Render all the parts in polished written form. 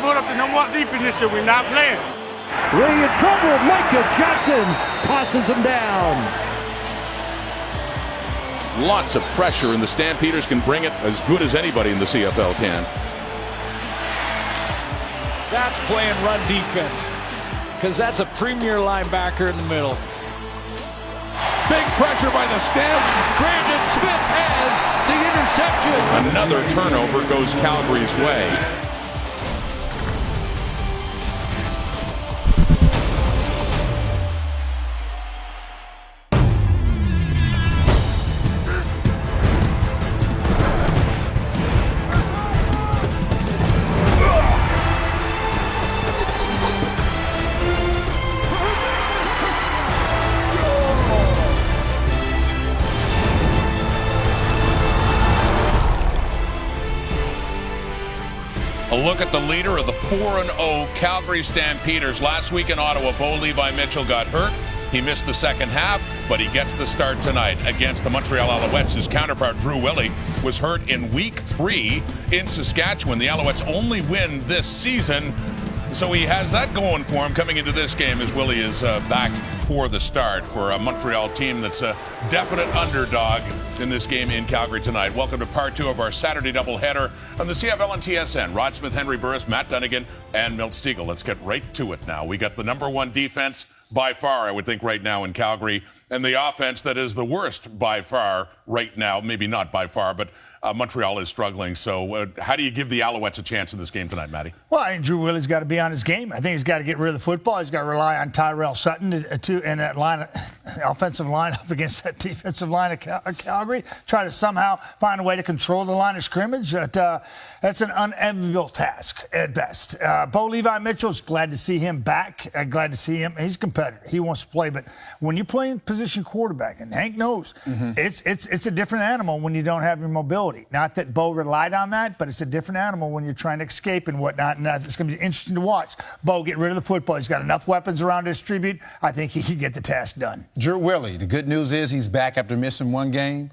put up the number one defense this year. We're not playing. Really in trouble. Micah Johnson tosses him down. Lots of pressure, and the Stampeders can bring it as good as anybody in the CFL can. That's playing run defense, because that's a premier linebacker in the middle. Big pressure by the Stamps. Brandon Smith has the interception. Another turnover goes Calgary's way. A look at the leader of the 4-0 Calgary Stampeders. Last week in Ottawa, Bo Levi-Mitchell got hurt. He missed the second half, but he gets the start tonight against the Montreal Alouettes. His counterpart, Drew Willie, was hurt in Week 3 in Saskatchewan. The Alouettes only win this season, so he has that going for him coming into this game as Willie is back for the start for a Montreal team that's a definite underdog in this game in Calgary tonight. Welcome to part 2 of our Saturday doubleheader on the CFL and TSN. Rod Smith, Henry Burris, Matt Dunnigan, and Milt Stegall. Let's get right to it now. We got the number one defense by far, I would think, right now in Calgary, and the offense that is the worst by far right now. Maybe not by far, but Montreal is struggling. So how do you give the Alouettes a chance in this game tonight, Matty? Well, I think Drew Willie's got to be on his game. I think he's got to get rid of the football. He's got to rely on Tyrell Sutton and that line, offensive line up against that defensive line of Calgary. Try to somehow find a way to control the line of scrimmage. That's an unenviable task at best. Bo Levi-Mitchell's glad to see him back. Glad to see him. He's a competitor. He wants to play. But when you're playing position quarterback, and Hank knows, it's a different animal when you don't have your mobility. Not that Bo relied on that, but it's a different animal when you're trying to escape and whatnot. And it's going to be interesting to watch. Bo get rid of the football. He's got enough weapons around to distribute. I think he can get the task done. Drew Willie, the good news is he's back after missing one game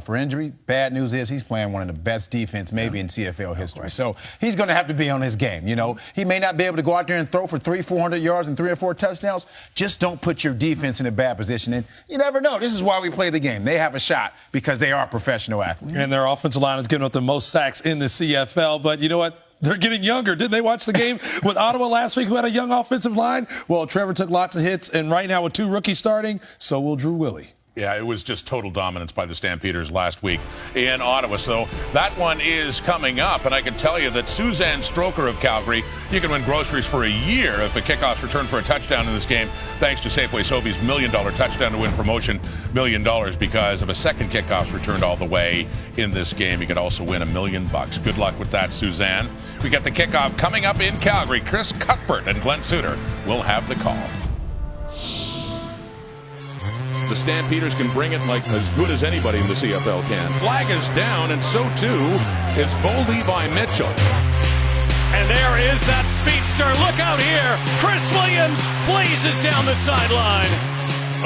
for injury. Bad news is he's playing one of the best defense maybe in CFL history. So he's going to have to be on his game. You know, he may not be able to go out there and throw for 300-400 yards and 3 or 4 touchdowns. Just don't put your defense in a bad position. And you never know. This is why we play the game. They have a shot because they are professional athletes. And their offensive line is giving up the most sacks in the CFL. But you know what? They're getting younger. Didn't they watch the game with Ottawa last week who had a young offensive line? Well, Trevor took lots of hits, and right now with 2 rookies starting, so will Drew Willie. Yeah, it was just total dominance by the Stampeders last week in Ottawa. So that one is coming up, and I can tell you that Suzanne Stroker of Calgary, you can win groceries for a year if a kickoff's returned for a touchdown in this game, thanks to Safeway Sobeys' $1 million touchdown to win promotion, $1 million because of a second kickoff's returned all the way in this game. You could also win $1 million. Good luck with that, Suzanne. We got the kickoff coming up in Calgary. Chris Cuthbert and Glenn Suter will have the call. The Stampeders can bring it like as good as anybody in the CFL can. Flag is down, and so too is Bo Levi-Mitchell. And there is that speedster. Look out here. Chris Williams blazes down the sideline.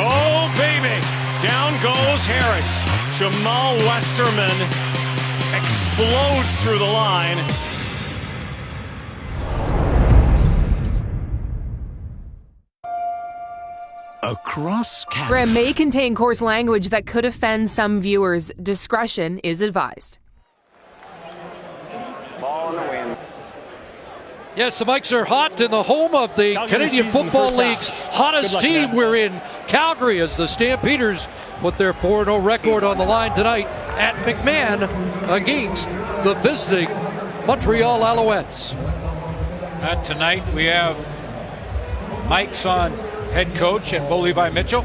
Oh, baby. Down goes Harris. Jamal Westerman explodes through the line. Across Canada. Program may contain coarse language that could offend some viewers. Discretion is advised. Ball in the wind. Yes, the mics are hot in the home of the Canadian Football League's hottest team. We're in Calgary as the Stampeders put their 4-0 record on the line tonight at McMahon against the visiting Montreal Alouettes. Tonight we have mics on head coach and Bo Levi-Mitchell.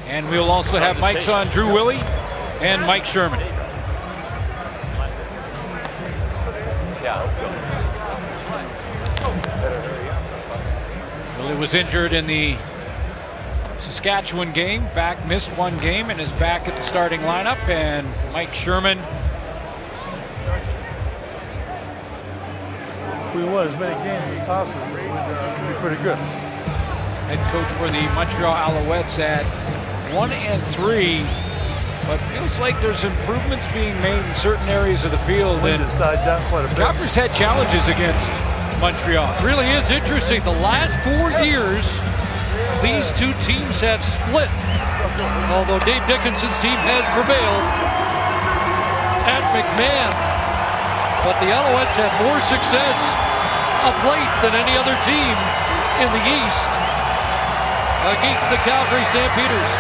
And we'll also have mics on Drew Willie and Mike Sherman. Willie was injured in the Saskatchewan game, missed one game and is back at the starting lineup. And Mike Sherman. We won as many games as possible. We'd be pretty good. head coach for the Montreal Alouettes at 1-3. But feels like there's improvements being made in certain areas of the field. And Calgary's had challenges against Montreal. It really is interesting. The last 4 years, these two teams have split. Although Dave Dickinson's team has prevailed at McMahon. But the Alouettes have more success of late than any other team in the East against the Calgary Stampeders.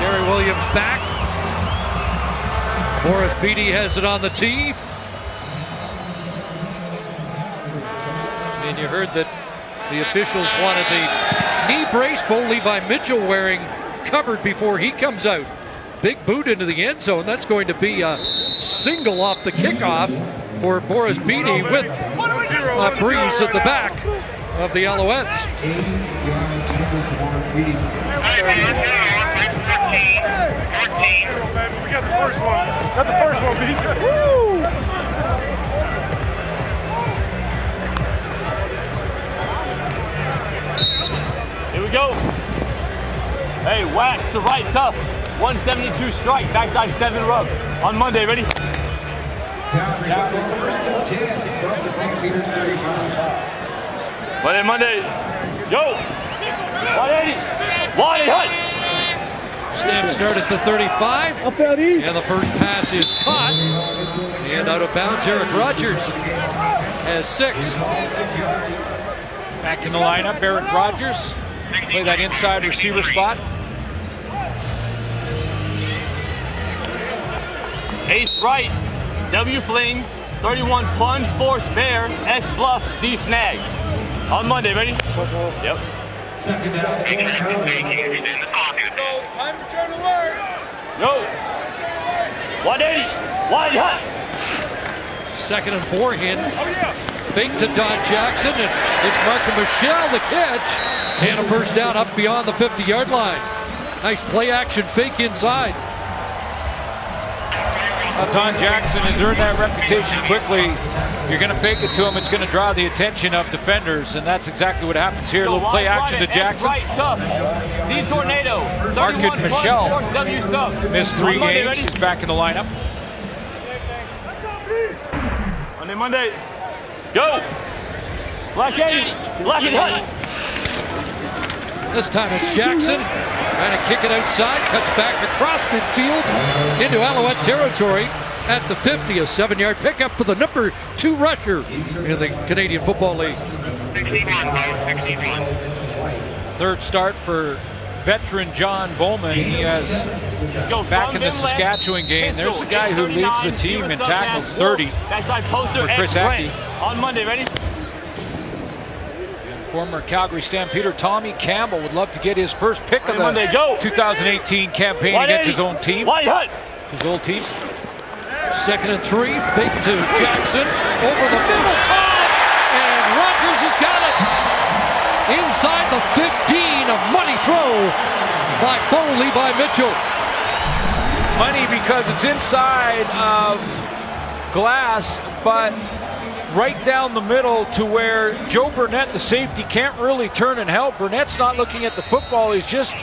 Terry Williams back. Boris Beatty has it on the tee. And you heard that the officials wanted the knee brace Bo Levi Mitchell wearing covered before he comes out. Big boot into the end zone. That's going to be a single off the kickoff for Boris Beatty with a breeze at the back of the Alouettes. We got the first one. Got the first one, B. Woo! Here we go. Hey, wax to right, tough. 172 strike, backside 7 rub. On Monday, ready? Monday. Yo! 180. 180 hut. Stamp start at the 35. And the first pass is caught. And out of bounds, Eric Rogers has 6. Back in the lineup, Eric Rogers. Play that inside receiver spot. Ace right, W fling, 31 plunge, force bear, X bluff, D snag. On Monday, ready? Yep. Second down. Yo. 180. Wide hut. 2nd and 4 in. Fake to Don Jackson, and it's Marco Michelle the catch. And a first down up beyond the 50-yard line. Nice play action fake inside. Don Jackson has earned that reputation quickly. If you're going to fake it to him, it's going to draw the attention of defenders, and that's exactly what happens here. A little play action to Jackson. Right, tough. D tornado. Market Michelle W sub. missed 3 games. He's back in the lineup. Monday. Go. Black 80. Black and hut. This time it's Jackson trying to kick it outside, cuts back across midfield into Alouette territory at the 50, a 7-yard pickup for the number 2 rusher in the Canadian Football League. 3rd start for veteran John Bowman. He has back in the Saskatchewan game. There's a guy who leads the team in tackles, 30 for Chris Ackey. On Monday, ready? Former Calgary Stampeder Tommy Campbell would love to get his first pick of the 2018 campaign against his own team. His old team. 2nd and 3, fake to Jackson, over the middle toss, and Rogers has got it. Inside the 15, a money throw by Bo Levi Mitchell. Money because it's inside of glass, but right down the middle to where Joe Burnett, the safety, can't really turn and help. Burnett's not looking at the football. He's just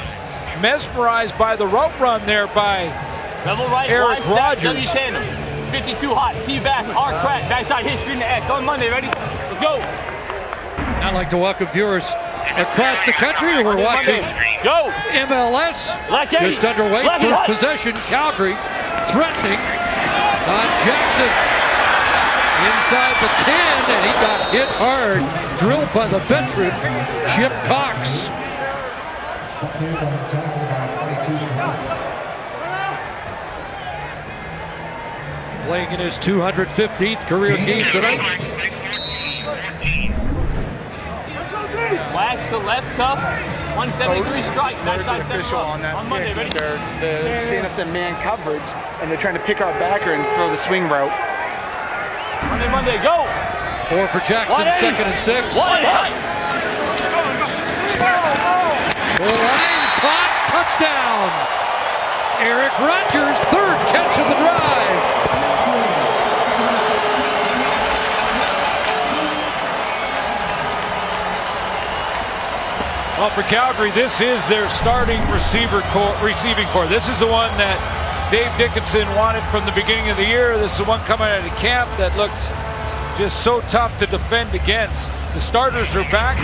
mesmerized by the route run there by Eric Rogers. 52 hot, T-bass, R-crack, backside hit, screen to X. On Monday, ready? Let's go. I'd like to welcome viewers across the country who are watching MLS. Just underway, first possession, Calgary threatening on Jackson. Inside the 10, and he got hit hard. Drilled by the veteran, Chip Cox. Playing in his 215th career game tonight. Flash to left, tough. 173 strike. They're the official on that Monday, ready? They're seeing us in man coverage, and they're trying to pick our backer and throw the swing route. Monday, go. 4 for Jackson, 2nd and 6. Line caught, touchdown. Eric Rogers, 3rd catch of the drive. Well, for Calgary, this is their starting receiving core. This is the one that Dave Dickinson wanted from the beginning of the year. This is the one coming out of camp that looked just so tough to defend against. The starters are back,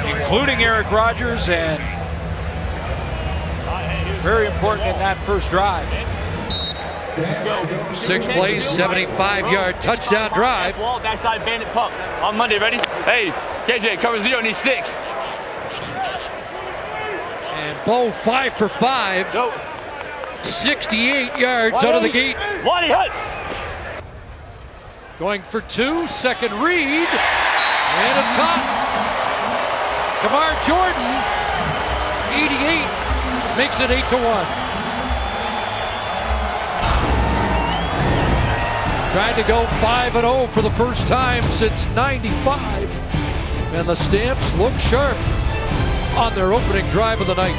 including Eric Rogers, and very important in that first drive. 6 plays, 75-yard touchdown drive. Wall, backside bandit pump. On Monday, ready? Hey, KJ, cover 0, need stick. And Bo 5 for 5. Go. 68 yards out of the gate. Lonnie Hutt. Going for 2, second read, and it's caught. Kamar Jordan, 88, makes it 8-1. Trying to go 5-0 for the first time since '95, and the Stamps look sharp on their opening drive of the night.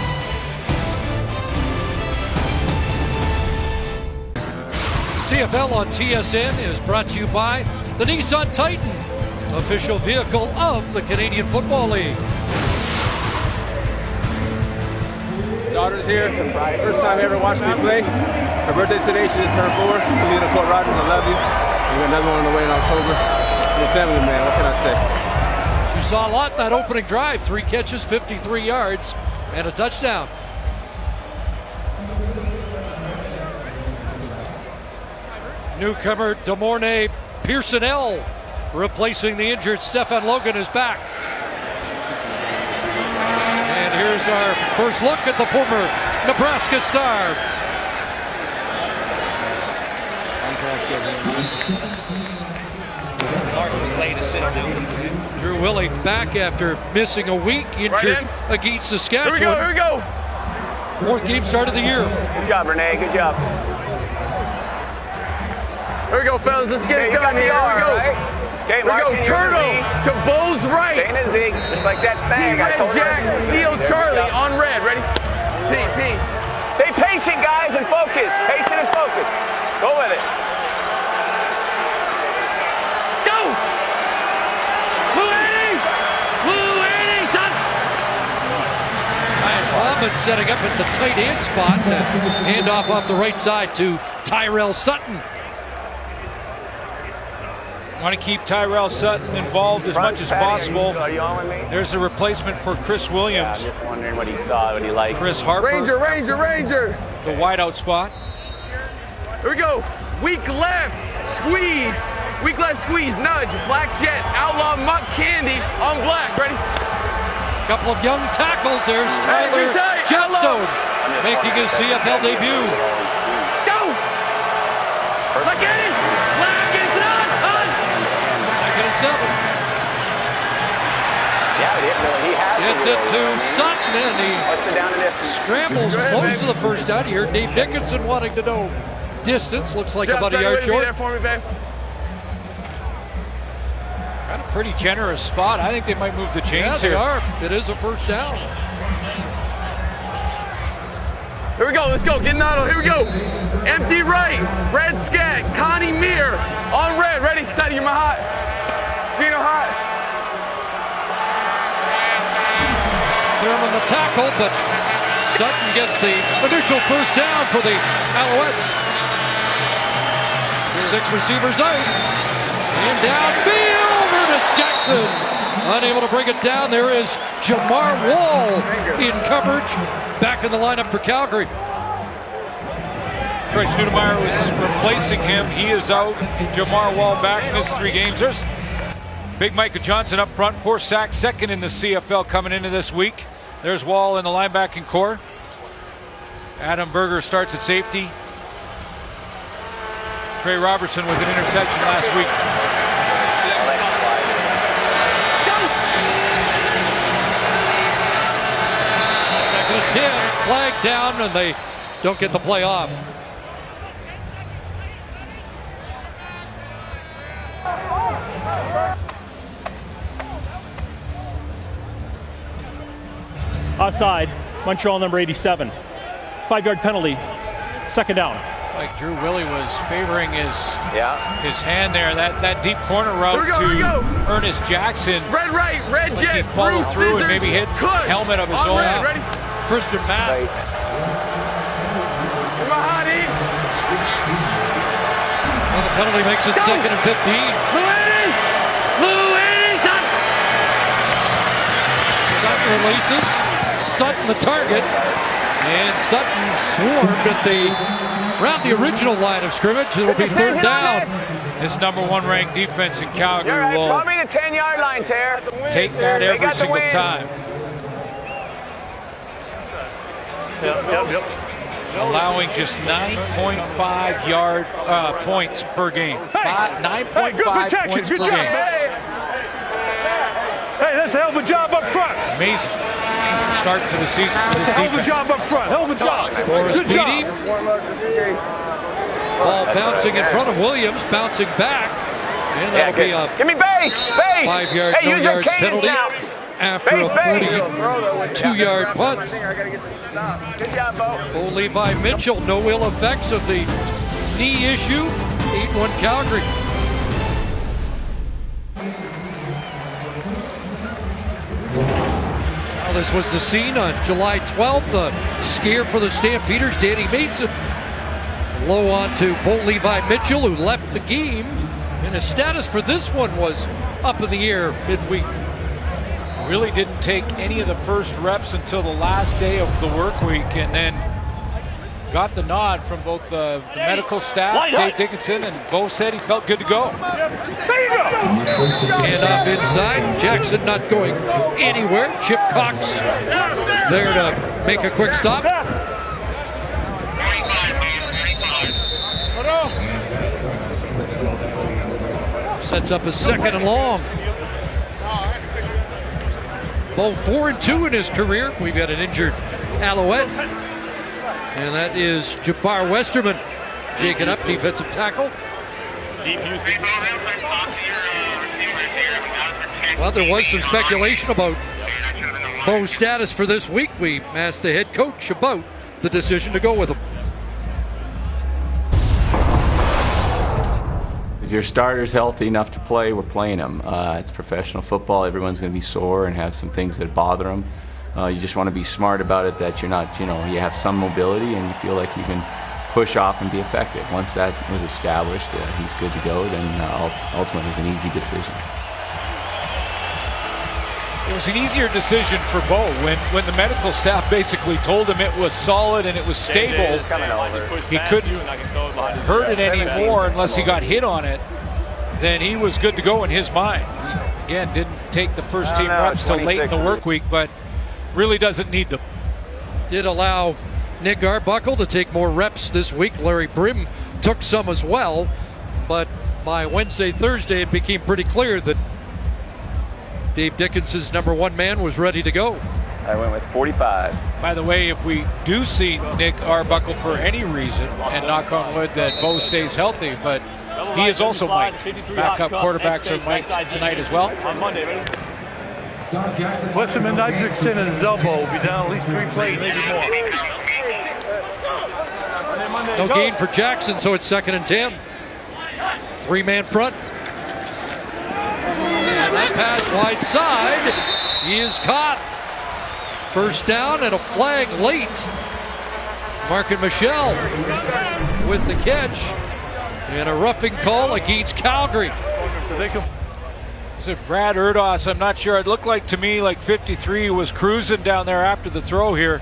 CFL on TSN is brought to you by the Nissan Titan, official vehicle of the Canadian Football League. Daughter's here. First time ever watched me play. Her birthday today, she just turned 4. Kalina Court Rogers, I love you. We got another one on the way in October. I'm a family man, what can I say? She saw a lot in that opening drive. 3 catches, 53 yards, and a touchdown. Newcomer Demorne Pearsonell replacing the injured Stefan Logan is back. And here's our first look at the former Nebraska star. Drew Willie back after missing a week, injured against Saskatchewan. Here we go. 4th game start of the year. Good job, Renee, good job. Here we go, fellas, let's get it done here. Here we go. Okay, Here we go, Turtle to Bo's right. Dana Zig, just like that snag. Red Jack, Seal Charlie on red. Ready? P. Stay patient, guys, and focus. Patient and focus. Go with it. Go! Blue 80, son! Ryan Tallman setting up at the tight end spot. Handoff off the right side to Tyrell Sutton. Want to keep Tyrell Sutton involved as much as possible. Are you on with me? There's a replacement for Chris Yeah, Williams. I'm just wondering what he saw, what he liked. Chris Harper, Ranger. the wideout spot. Here we go. Weak left, squeeze. Weak left, squeeze, nudge. Black Jet, Outlaw Muck Candy on black. Ready? Couple of young tackles. There's Tyler Jetstone making his CFL debut. Go! Look at it! Flag is on! 2nd and 7. Yeah, he has. Gets it to Sutton, and What's the down and distance? he scrambles close to the first down. You heard Dave Dickinson wanting to know distance. Looks like about a yard short. There for me, babe. Got a pretty generous spot. I think they might move the chains They here. are. It is a first down. Here we go, let's go, get Notto, here we go. Empty right, red scat, Connie Meir, on red, ready, Sonny, you're my hot. Gino hot. Thurman the tackle, but Sutton gets the initial first down for the Alouettes. 6 receivers out. And downfield, Ernest Jackson. Unable to bring it down. There is Jamar Wall in coverage. Back in the lineup for Calgary. Troy Studemeyer was replacing him. He is out. Jamar Wall back, missed 3 games. There's Big Micah Johnson up front, 4 sacks, 2nd in the CFL coming into this week. There's Wall in the linebacking core. Adam Berger starts at safety. Trey Robertson with an interception last week. 2nd and 10, flag down, and they don't get the play off. Offside, Montreal number 87. 5-yard penalty, 2nd down. Like Drew Willie was favoring his hand there. That deep corner route to Ernest Jackson. Red right, red jet. He followed through and maybe hit the helmet of his own. Ready? Christian Matt. Well, the penalty makes it 2nd and 15. Sutton releases. Sutton the target. And Sutton swarmed around the original line of scrimmage. It'll be 3rd down. This #1 ranked defense in Calgary will Call me the 10-yard line, Ter. take that every single time. Yep. Allowing just 9.5 yard points per game. 9.5 good protection. points Good per job. game. Hey, that's a hell of a job up front. Amazing start to the season for this That's a hell of a defense. job up front. Hell of a job. Boris Good job. Beatty. Ball bouncing in front of Williams, bouncing back. And that'll be a Give me base. 5-yard, Hey, no use your yards cadence penalty now. after a 42-yard punt. Good job, Bo. Bo Levi Mitchell, no ill effects of the knee issue. 8-1 Calgary. Well, this was the scene on July 12th. A scare for the Stampeders. Danny Mason low on to Bo Levi Mitchell, who left the game. And his status for this one was up in the air midweek. Really didn't take any of the first reps until the last day of the work week, and then got the nod from both the medical staff, Dave Dickinson, and Bo said he felt good to go. And off inside, Jackson not going anywhere. Chip Cox there to make a quick stop. Sets up a 2nd and long. Bo 4-2 in his career. We've got an injured Alouette. And that is Jabbar Westerman shaken up, defensive tackle. Well, there was some speculation about Bo's status for this week. We asked the head coach about the decision to go with him. If your starter's healthy enough to play, we're playing him. It's professional football. Everyone's going to be sore and have some things that bother them. You just want to be smart about it, that you're not, you have some mobility and you feel like you can push off and be effective. Once that was established, he's good to go, then ultimately it was an easy decision. It was an easier decision for Bo when the medical staff basically told him it was solid and it was stable. He couldn't hurt it anymore unless he got hit on it. Then he was good to go in his mind. He, again, didn't take the first team reps till late in the work week, but really doesn't need them. Did allow Nick Arbuckle to take more reps this week. Larry Brim took some as well, but by Wednesday, Thursday, it became pretty clear that Dave Dickinson's #1 man was ready to go. I went with 45. By the way, if we do see Nick Arbuckle for any reason, and knock on wood that Bo stays healthy, but he is also mic'd. Backup quarterbacks are mic'd tonight as well. On Monday, ready? Westerman Dickinson and his elbow will be down at least 3 plays, maybe more. No gain for Jackson, so it's 2nd and 10. 3-man front. And that pass wide side. He is caught. 1st down and a flag late. Mark and Michelle with the catch. And a roughing call against Calgary. Is it Brad Erdos? I'm not sure. It looked like to me like 53 was cruising down there after the throw here.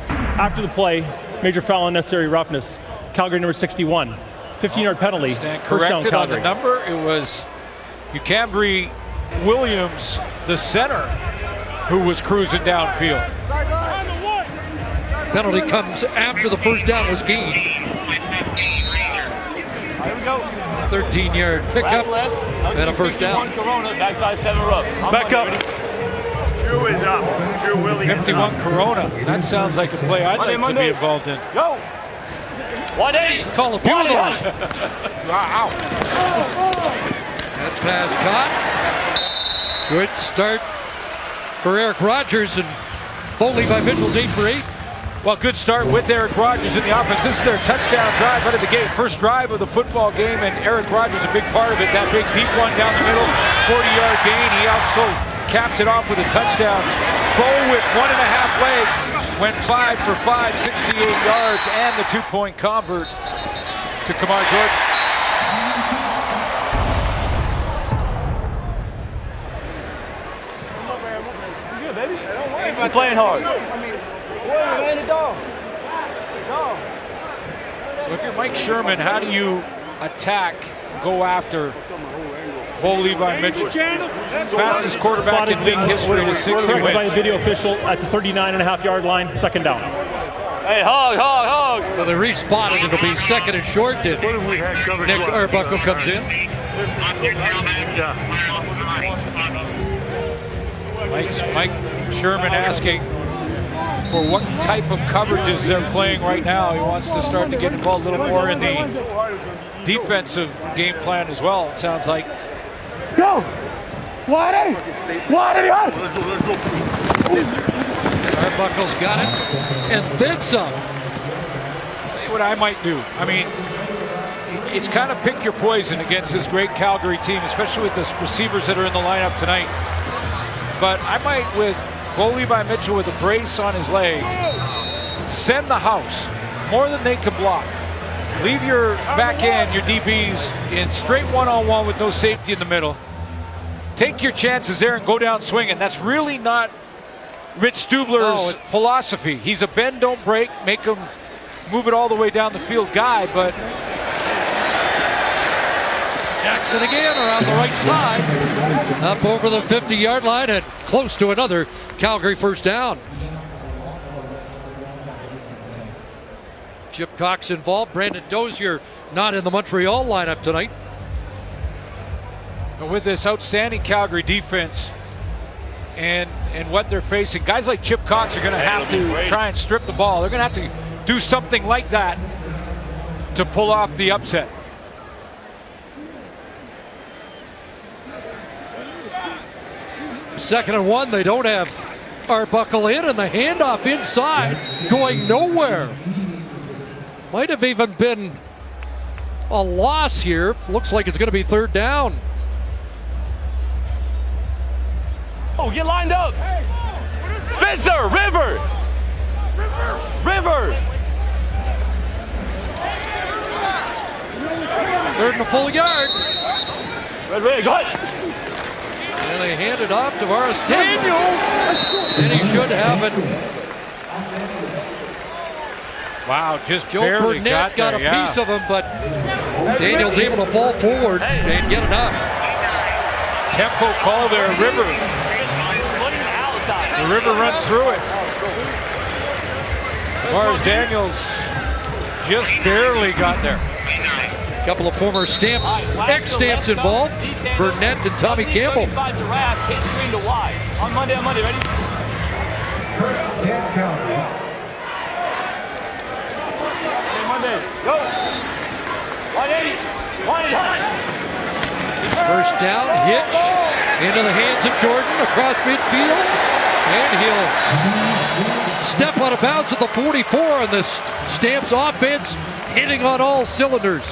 After the play, major foul, unnecessary roughness. Calgary number 61. 15-yard penalty. Stand First down, corrected on the Calgary. number. It was Ucambry Williams, the center, who was cruising downfield. Penalty comes after the 1st down was gained. 13-yard pickup and a 1st down. Back up. Drew is up. Drew Willie 51 Corona. That sounds like a play I'd like to be involved in. Go. 180. Call a few of those. Wow. That pass caught. Good start for Eric Rogers, and Bo Levi Mitchell's 8 for 8. Well, good start with Eric Rogers in the offense. This is their touchdown drive out of the gate. First drive of the football game, and Eric Rogers a big part of it. That big deep one down the middle, 40-yard gain. He also capped it off with a touchdown. Bo with 1.5 legs went 5 for 5, 68 yards, and the 2-point convert to Kamar Jordan. You good, baby? You're playing hard. So if you're Mike Sherman, how do you attack, go after Bo Levi Mitchell? Fastest quarterback in league history to 60 wins. By a video official at the 39.5-yard line, second down. Hey, hog. Well, they respotted. It'll be second and short. Nick Arbuckle comes in. Mike Sherman asking for what type of coverages they're playing right now. He wants to start to get involved a little more in the defensive game plan as well, it sounds like. Go! Wide Arbuckle's got it, and then some. Tell you what I might do. I mean, it's kind of pick your poison against this great Calgary team, especially with the receivers that are in the lineup tonight. But I might, with Bo Levi Mitchell with a brace on his leg, send the house more than they can block. Leave your back end, your DBs, in straight one-on-one with no safety in the middle. Take your chances there and go down swinging. That's really not Rich Stubler's philosophy. He's a bend, don't break, make him move it all the way down the field guy, but Jackson again around the right side, up over the 50-yard line and close to another Calgary first down. Chip Cox involved. Brandon Dozier not in the Montreal lineup tonight. But with this outstanding Calgary defense and what they're facing, guys like Chip Cox are going to have to try and strip the ball. They're going to have to do something like that to pull off the upset. Second and 1, they don't have Arbuckle in, and the handoff inside going nowhere. Might have even been a loss here. Looks like it's going to be third down. Oh, get lined up. Spencer, River. Third and a full yard. Red, go ahead. And they hand it off to Varus Daniels, and he should have it. Wow, just Joe barely Burnett got there, a piece of him, but Daniels able to fall forward and get it up. Tempo call there, River. The River runs through it. Varus Daniels just barely got there. A couple of former Stamps, ex-Stamps involved. Burnett and Tommy Campbell. On Monday, ready? Monday, go. 180. First down, Hitch into the hands of Jordan across midfield, and he'll step out of bounds at the 44 on the Stamps offense, hitting on all cylinders.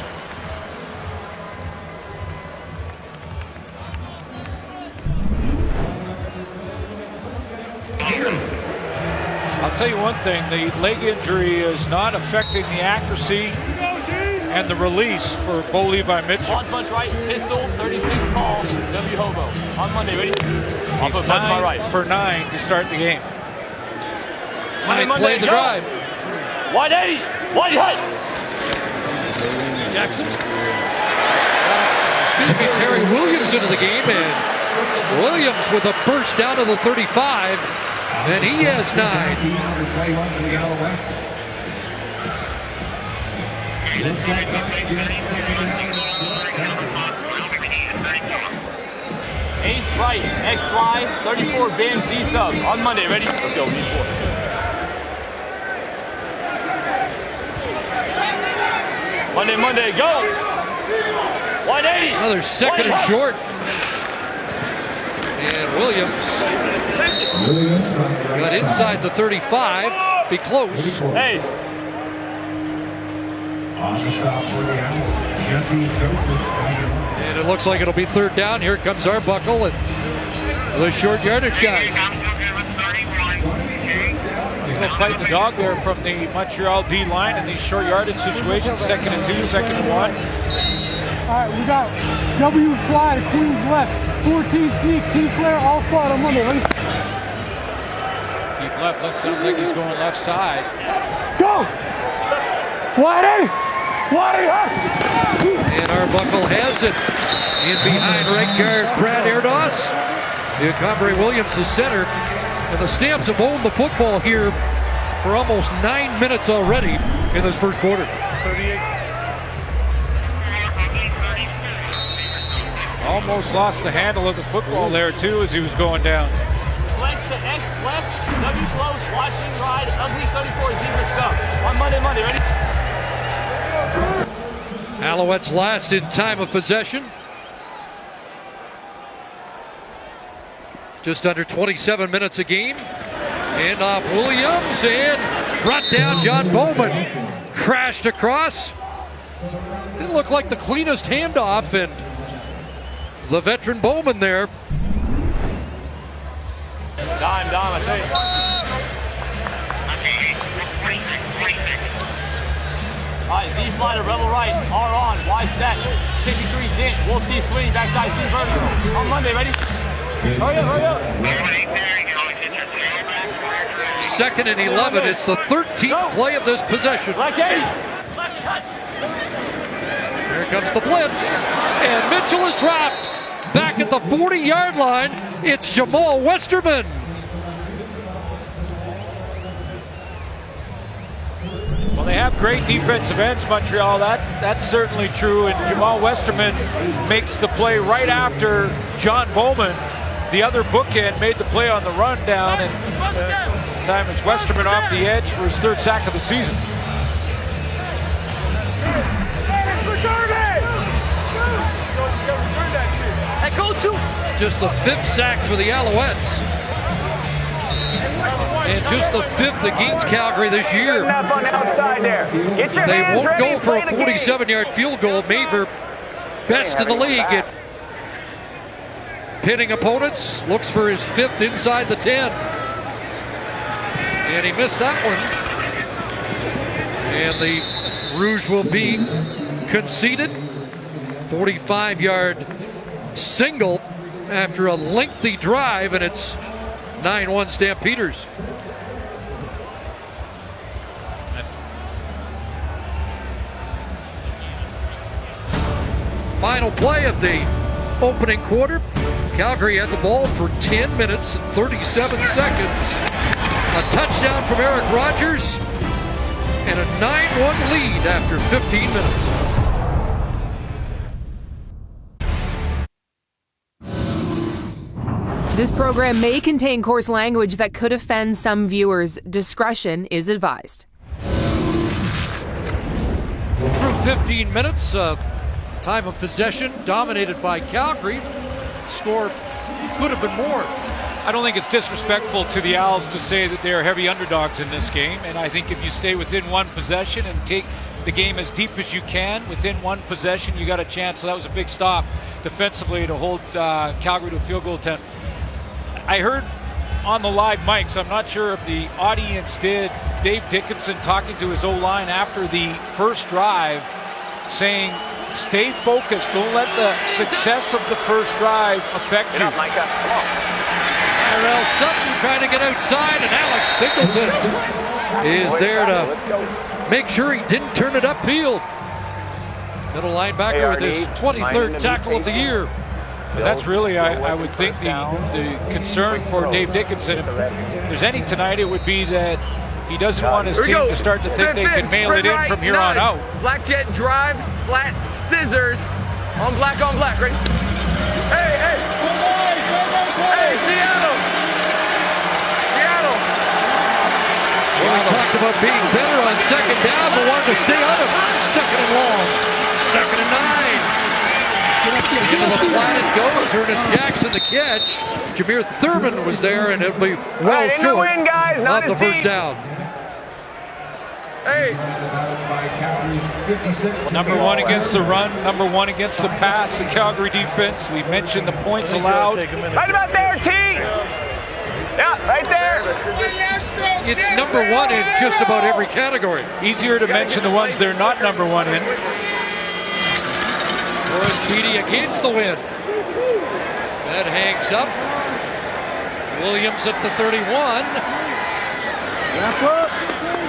I'll tell you one thing, the leg injury is not affecting the accuracy and the release for Bo Levi Mitchell. On punch right, pistol, 36 ball, W hobo. On Monday, ready? He's 9 for 9 to start the game. Monday, play the drive. 180, 180. Jackson. Excuse me, Terry Williams into the game, and Williams with a burst down to the 35, and he has 9. Ace right, X fly, 34 band Z sub. On Monday, ready? Let's go, V4. Monday, go! 180! Another second and short. And Williams got inside the 35. be close. Hey. And it looks like it'll be third down. Here comes Arbuckle and the short yardage guys. He's going to fight the dog there from the Montreal D line in these short yardage situations. 2nd and 2, 2nd and 1. All right, we got W slide, Queens left, 14 sneak, T flare, all slide on Monday. Ready? Deep left. Sounds like he's going left side. Go! Whitey! Whitey, And Arbuckle has it. In behind right guard Brad Erdos. Calgary Williams, the center. And the Stamps have owned the football here for almost 9 minutes already in this first quarter. 38. Almost lost the handle of the football there, too, as he was going down. Flex to X left, W close, Washington ride, ugly 34, zebra stuff. On Monday, ready? Alouettes last in time of possession. Just under 27 minutes a game. And off Williams and brought down John Bowman. Crashed across. Didn't look like the cleanest handoff, and the veteran Bowman there. Dime, I tell you. All right, Z slider, rebel right, R on, Y set, 53 dent, Wolf T swing, backside Z vertical. On Monday, ready? Hurry up. 2nd and 11. It's the 13th play of this possession. Here comes the blitz, and Mitchell is dropped. Back at the 40-yard line, it's Jamal Westerman. Well, they have great defensive ends, Montreal. That's certainly true. And Jamal Westerman makes the play right after John Bowman, the other bookend, made the play on the run down. And this time it's Westerman off the edge for his 3rd sack of the season. Just the 5th sack for the Alouettes. And just the 5th against Calgary this year. They won't go for a 47-yard field goal. Maver, best in the league at pinning opponents. Looks for his 5th inside the 10. And he missed that one. And the Rouge will be conceded. 45-yard single after a lengthy drive, and it's 9-1 Stampeders. Final play of the opening quarter. Calgary had the ball for 10 minutes and 37 seconds. A touchdown from Eric Rogers and a 9-1 lead after 15 minutes. This program may contain coarse language that could offend some viewers. Discretion is advised. Through 15 minutes, time of possession dominated by Calgary. Score could have been more. I don't think it's disrespectful to the Owls to say that they are heavy underdogs in this game. And I think if you stay within one possession and take the game as deep as you can within one possession, you got a chance. So that was a big stop defensively to hold Calgary to a field goal attempt. I heard on the live mics, I'm not sure if the audience did, Dave Dickinson talking to his O-line after the first drive saying, stay focused, don't let the success of the first drive affect you. Tyrell Sutton trying to get outside, and Alex Singleton is there to make sure he didn't turn it upfield. Middle linebacker with his 23rd tackle of the year. That's really, I would think, the concern for Dave Dickinson. If there's any tonight, it would be that he doesn't want his team to start to think they can mail it in from here on out. Black jet drive, flat scissors, on black, ready? Hey, hey! Hey, Seattle! Well, we talked about being better on 2nd down, but wanted to stay on it. 2nd and long, 2nd and 9. Into the flat it goes. Ernest Jackson the catch. Jameer Thurman was there, and it'll be well short of the first down. Hey. Number one against the run, number one against the pass, the Calgary defense. We mentioned the points allowed. Right about there, T. Yeah, right there. It's number one in just about every category. Easier to mention the ones they're not number one in. Forrest Beatty against the win. That hangs up. Williams at the 31.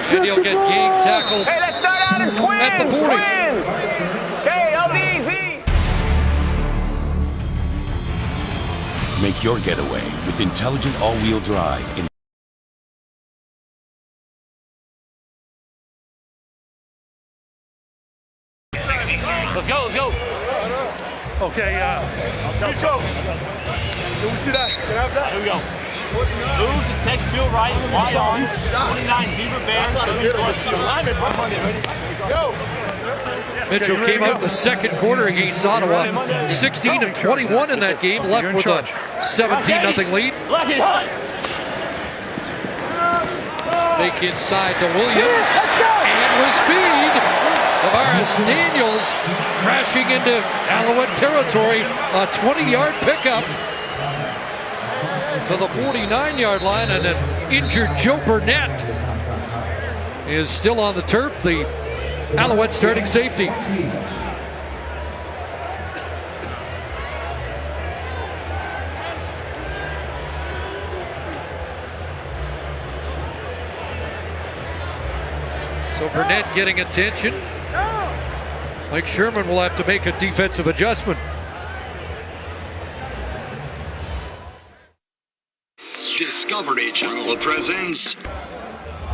And he'll get gang tackled. Hey, let's start out in twins. At the 40. Twins. Hey, LDZ. Make your getaway with intelligent all-wheel drive. Let's go, let's go. Okay, I'll tell you. Can we see that? Can I have that? Here we go. Move to text Bill right, wide on, 29 Beaver Bears. Mitchell came out in the second quarter against Ottawa. 16 of 21 in that game, left with a 17-0 lead. Fake inside to Williams. And with speed, Tavares Daniels crashing into Alouette territory. A 20-yard pickup to the 49-yard line, and an injured Joe Burnett is still on the turf, the Alouette starting safety. So Burnett getting attention. Mike Sherman will have to make a defensive adjustment. Discovery Channel presents.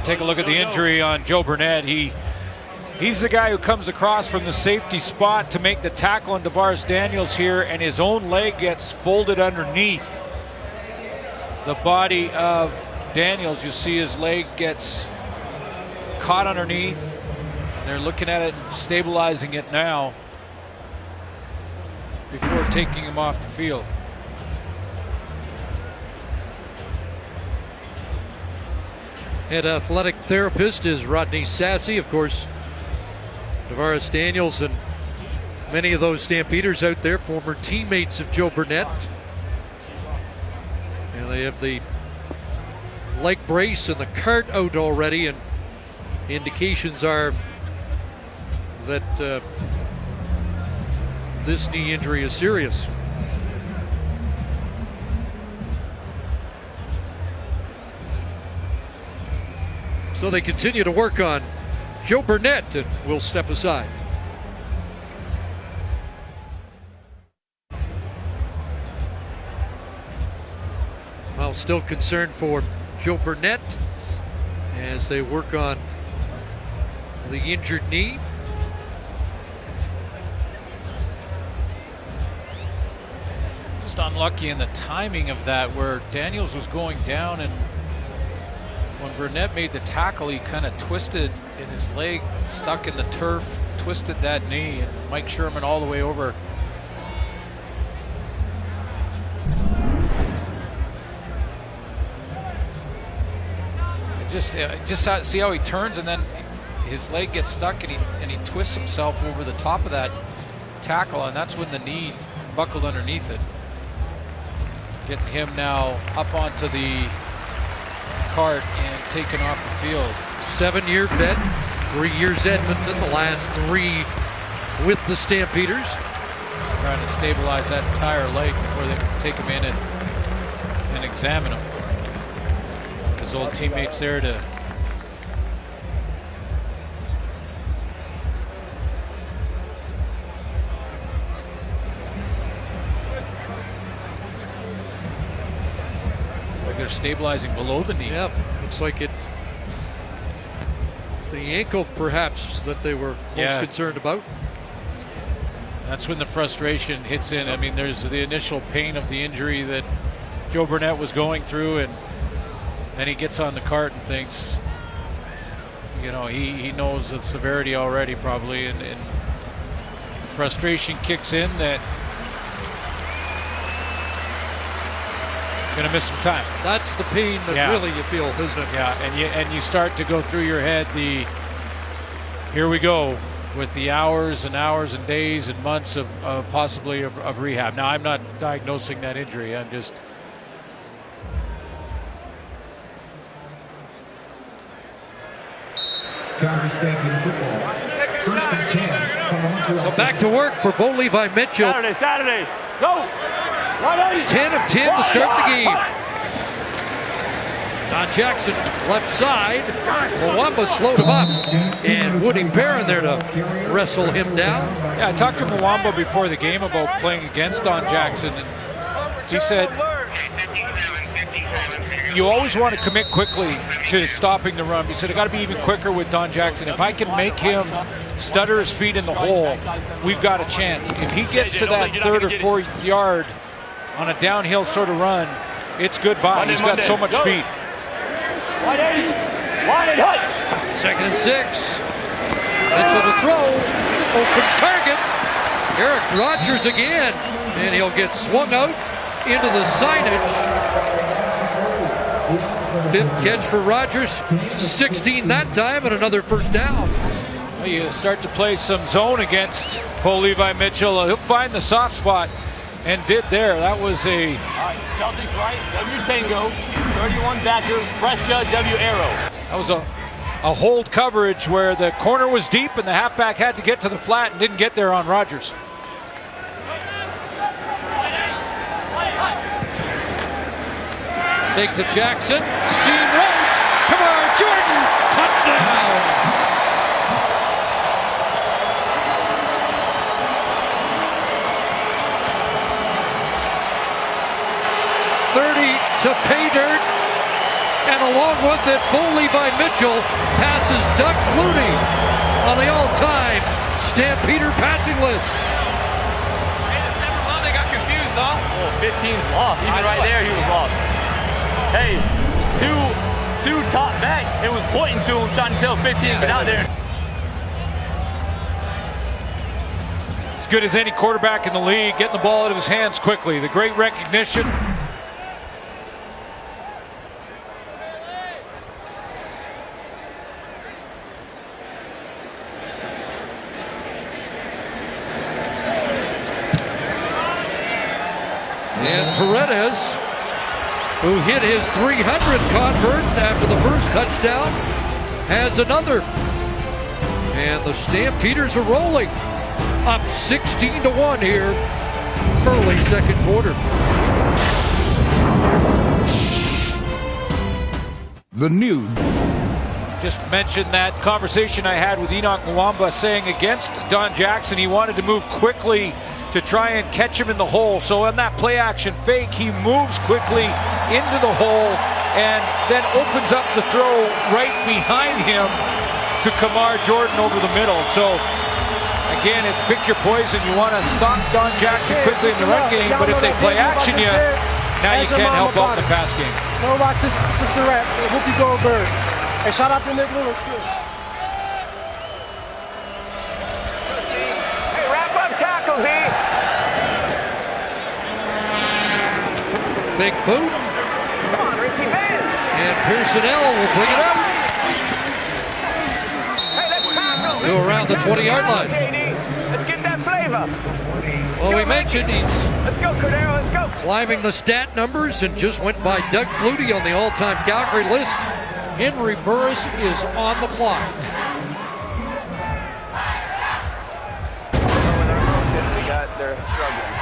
Take a look at the injury on Joe Burnett. He's the guy who comes across from the safety spot to make the tackle on Tavares Daniels here, and his own leg gets folded underneath the body of Daniels. You see his leg gets caught underneath. They're looking at it and stabilizing it now before taking him off the field. Head athletic therapist is Rodney Sassy. Of course, Tavares Daniels and many of those Stampeders out there, former teammates of Joe Burnett. And they have the leg brace and the cart out already, and indications are that this knee injury is serious. So they continue to work on Joe Burnett, and will step aside. Well, still concerned for Joe Burnett as they work on the injured knee. Just unlucky in the timing of that, where Daniels was going down, and when Burnett made the tackle, he kind of twisted and his leg stuck in the turf, twisted that knee, and Mike Sherman all the way over. Just see how he turns, and then his leg gets stuck, and he twists himself over the top of that tackle, and that's when the knee buckled underneath it. Getting him now up onto the cart and taken off the field. 7-year vet, 3 years Edmonton, the last 3 with the Stampeders. Trying to stabilize that entire leg before they can take him in and examine him. His old teammates there to they're stabilizing below the knee. Yep, looks like it's the ankle perhaps that they were most concerned about. That's when the frustration hits in. I mean, there's the initial pain of the injury that Joe Burnett was going through, and then he gets on the cart and thinks, you know, he knows the severity already probably, and frustration kicks in that going to miss some time. That's the pain that really you feel, isn't it? Yeah, and you start to go through your head the Here we go with the hours and hours and days and months of possibly of rehab. Now, I'm not diagnosing that injury. I'm just. So back to work for Bo Levi Mitchell. Saturday. Go. 10 of 10 to start the game. Don Jackson left side. Mwamba slowed him up. And Woody Barron there to wrestle him down. Yeah, I talked to Mwamba before the game about playing against Don Jackson. And he said, you always want to commit quickly to stopping the run. He said, I got to be even quicker with Don Jackson. If I can make him stutter his feet in the hole, we've got a chance. If he gets to that third or fourth yard on a downhill sort of run, it's goodbye. He's got so much speed. 2nd and 6. Mitchell to throw. Open target. Eric Rogers again. And he'll get swung out into the signage. 5th catch for Rogers. 16 that time and another first down. Well, you start to play some zone against Bo Levi Mitchell. He'll find the soft spot and did there. That was a... All right, Celtics right, W Tango, 31 backer, Fresca, W Arrow. That was a hold coverage where the corner was deep and the halfback had to get to the flat and didn't get there on Rogers. Take to Jackson. Seam right. Come on, Jordan. Touchdown. To pay dirt, and along with it, Bo Levi Mitchell passes Doug Flutie on the all-time Stampeder passing list. Hey, the 7-1, they got confused, huh? Oh, 15's lost. Even right there, he was lost. Hey, two top back. It was pointing to him, trying to tell 15 to get out there. As good as any quarterback in the league, getting the ball out of his hands quickly. The great recognition. And Paredes, who hit his 300th convert after the first touchdown, has another. And the Stampeders are rolling, up 16-1 here, early second quarter. The new. Just mentioned that conversation I had with Enoch Mwamba saying against Don Jackson, he wanted to move quickly to try and catch him in the hole. So on that play action fake, he moves quickly into the hole and then opens up the throw right behind him to Kamar Jordan over the middle. So again, it's pick your poison. You want to stop Don Jackson quickly in the run game, but if they play action you, now you can't help out in the pass game. Tell my sister rap, Whoopi Goldberg. And shout out to Nick Lewis too. Hey, wrap up tackle, D. Big boot. Come on, Richie Van. And Pearsonell will bring it up. Hey, let's tackle. Go around the 20-yard line. JD, let's get that flavor. Well, we mentioned he's Let's go, Cordero, let's go. climbing the stat numbers and just went by Doug Flutie on the all-time Calgary list. Henry Burris is on the clock. They're struggling.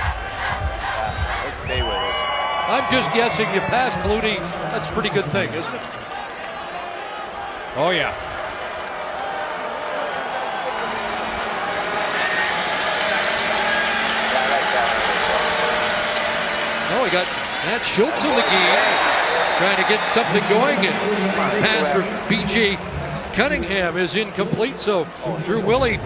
Let's stay with it. I'm just guessing you pass Flutie. That's a pretty good thing, isn't it? Oh, yeah. Oh, we got Matt Schultz in the game, trying to get something going. And pass for B.J. Cunningham is incomplete, so Drew Willie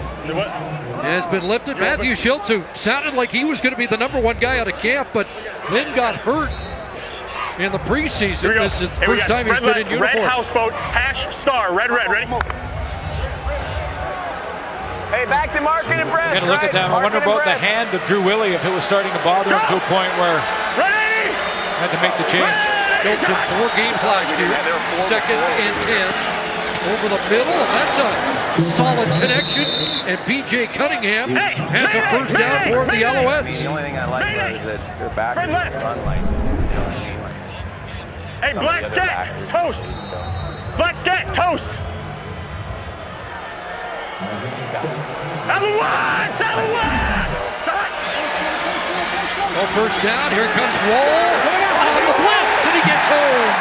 has been lifted. Matthew Schultz, who sounded like he was going to be the #1 guy out of camp, but then got hurt in the preseason. This is the first time he's been in uniform. Red houseboat, #star, red, ready? Hey, back to Market and Brest. And look at that. I wonder about the hand of Drew Willie if it was starting to bother him to a point where Ready? had to make the change. Schultz in 4 games last year, 2nd and 10. over the middle. That's a solid connection. And B.J. Cunningham has a first down for the Alouettes. The only thing I like about it is that their back is unlike, you know what I mean? Hey, black scat, toast. Black scat, toast. Alouettes! No first down. Here comes Wall on the blitz, and he gets home.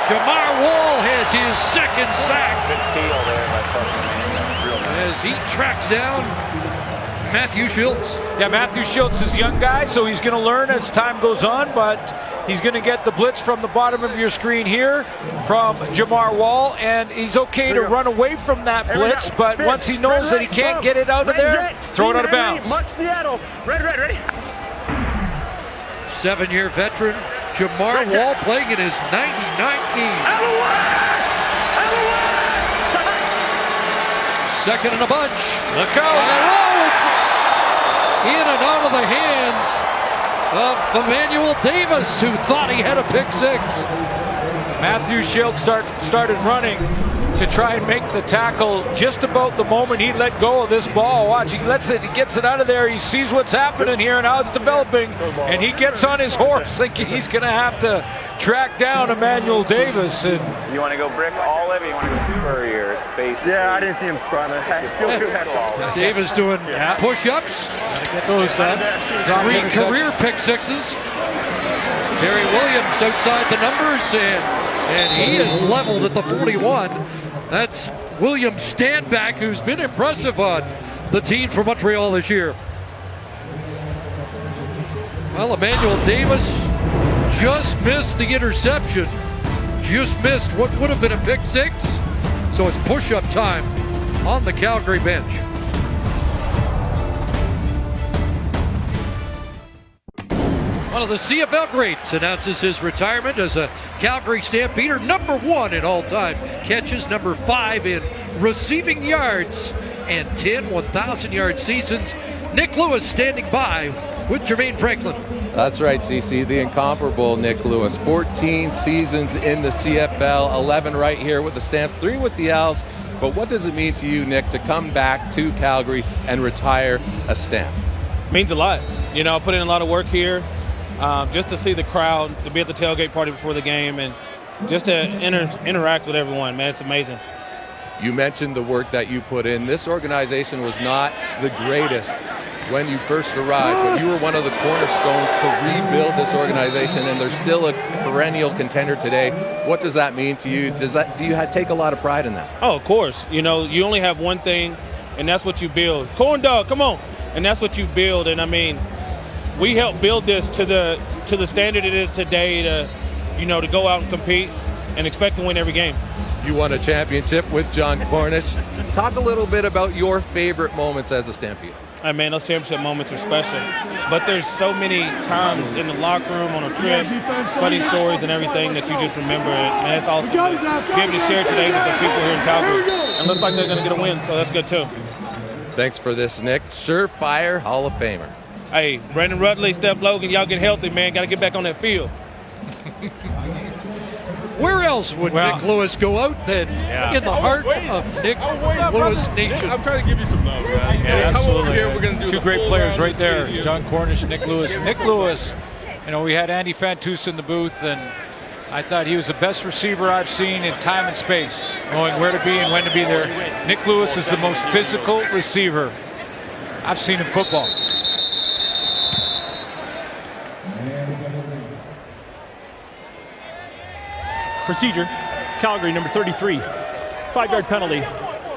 Jamar Wall has his second sack as he tracks down Matthew Schultz. Yeah, Matthew Schultz is a young guy, so he's going to learn as time goes on, but he's going to get the blitz from the bottom of your screen here from Jamar Wall, and he's okay to run away from that blitz, but once he knows that he can't get it out of there, throw it out of bounds. Much Seattle. Ready. 7-year veteran Jamar Wall playing in his 99th game. Second and a bunch. Look out. And it's in and out of the hands of Emmanuel Davis, who thought he had a pick six. Matthew Schultz started running to try and make the tackle just about the moment he let go of this ball. Watch, he gets it out of there. He sees what's happening here and how it's developing, and he gets on his horse thinking he's going to have to track down Emmanuel Davis. And You want to go brick olive or you want to go spurrier? It's basically. Yeah, I didn't see him squatting. Davis doing push-ups. get those done. 3 career pick sixes. Terry Williams outside the numbers, and he is leveled at the 41. That's William Standback, who's been impressive on the team for Montreal this year. Well, Emmanuel Davis just missed the interception. Just missed what would have been a pick six. So it's push-up time on the Calgary bench. One of the CFL greats announces his retirement as a Calgary Stampeder, #1 in all-time catches, #5 in receiving yards, and 10 1,000-yard seasons. Nick Lewis standing by with Jermaine Franklin. That's right, CC, the incomparable Nick Lewis. 14 seasons in the CFL, 11 right here with the Stamps, 3 with the Owls. But what does it mean to you, Nick, to come back to Calgary and retire a Stamp? Means a lot. You know, I put in a lot of work here. Just to see the crowd, to be at the tailgate party before the game, and just to interact with everyone, man, it's amazing. You mentioned the work that you put in. This organization was not the greatest when you first arrived, but you were one of the cornerstones to rebuild this organization, and they're still a perennial contender today. What does that mean to you? Do you take a lot of pride in that? Oh, of course. You know, you only have one thing, and that's what you build. Corn dog, come on. And that's what you build, and I mean, we helped build this to the standard it is today, to go out and compete and expect to win every game. You won a championship with John Cornish. Talk a little bit about your favorite moments as a Stampede. I mean, those championship moments are special, but there's so many times in the locker room, on a trip, funny stories and everything that you just remember. And it's awesome to be able to share today with the people here in Calgary. And it looks like they're going to get a win, so that's good too. Thanks for this, Nick. Surefire Hall of Famer. Hey, Brandon Rutley, Steph Logan, y'all get healthy, man. Got to get back on that field. Where else would Nick Lewis go out than in the heart of Nick Lewis Nation? I'm trying to give you some love, man. Yeah, come absolutely. over here. We're going to do two the great full players round right there. stadium. John Cornish, Nick Lewis. Nick Lewis, we had Andy Fantuz in the booth, and I thought he was the best receiver I've seen in time and space, knowing where to be and when to be there. Nick Lewis is the most physical receiver I've seen in football. Procedure, Calgary, number 33. 5-yard penalty,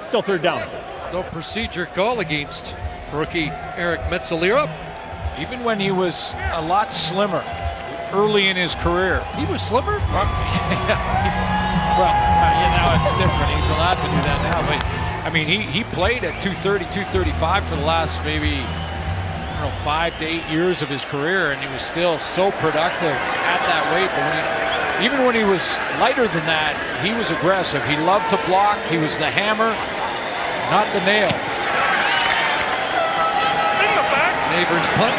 still third down. No procedure call against rookie Eric Metzalera. Even when he was a lot slimmer early in his career. He was slimmer? Now it's different. He's allowed to do that now. But, I mean, he played at 230, 235 for the last maybe 5 to 8 years of his career, and he was still so productive at that weight. But even when he was lighter than that, he was aggressive. He loved to block. He was the hammer, not the nail. In the back. Neighbors punt.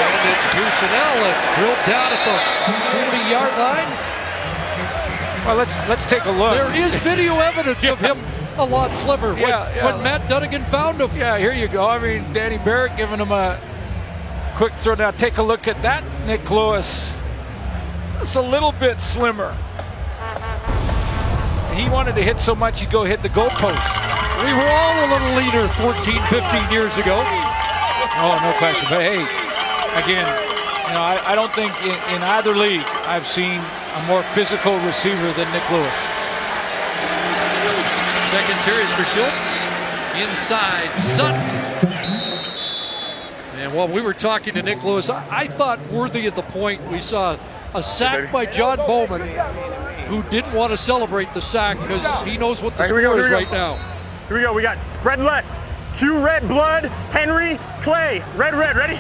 And it's Purcell drilled down at the 40-yard line. Well, let's take a look. There is video evidence of him a lot slimmer when Matt Dunigan found him. Yeah, here you go. I mean, Danny Barrett giving him a quick throw. Now take a look at that, Nick Lewis. It's a little bit slimmer. He wanted to hit so much he'd go hit the goalpost. We were all a little leaner 14, 15 years ago. Oh, no question. But hey, again, you know, I don't think in either league I've seen a more physical receiver than Nick Lewis. Second series for Schultz. Inside, Sutton. And while we were talking to Nick Lewis, I thought worthy of the point, we saw a sack by John Bowman, who didn't want to celebrate the sack because he knows what the score is right now. Here we go. We got spread left. Q red, blood, Henry, Clay. Red, ready?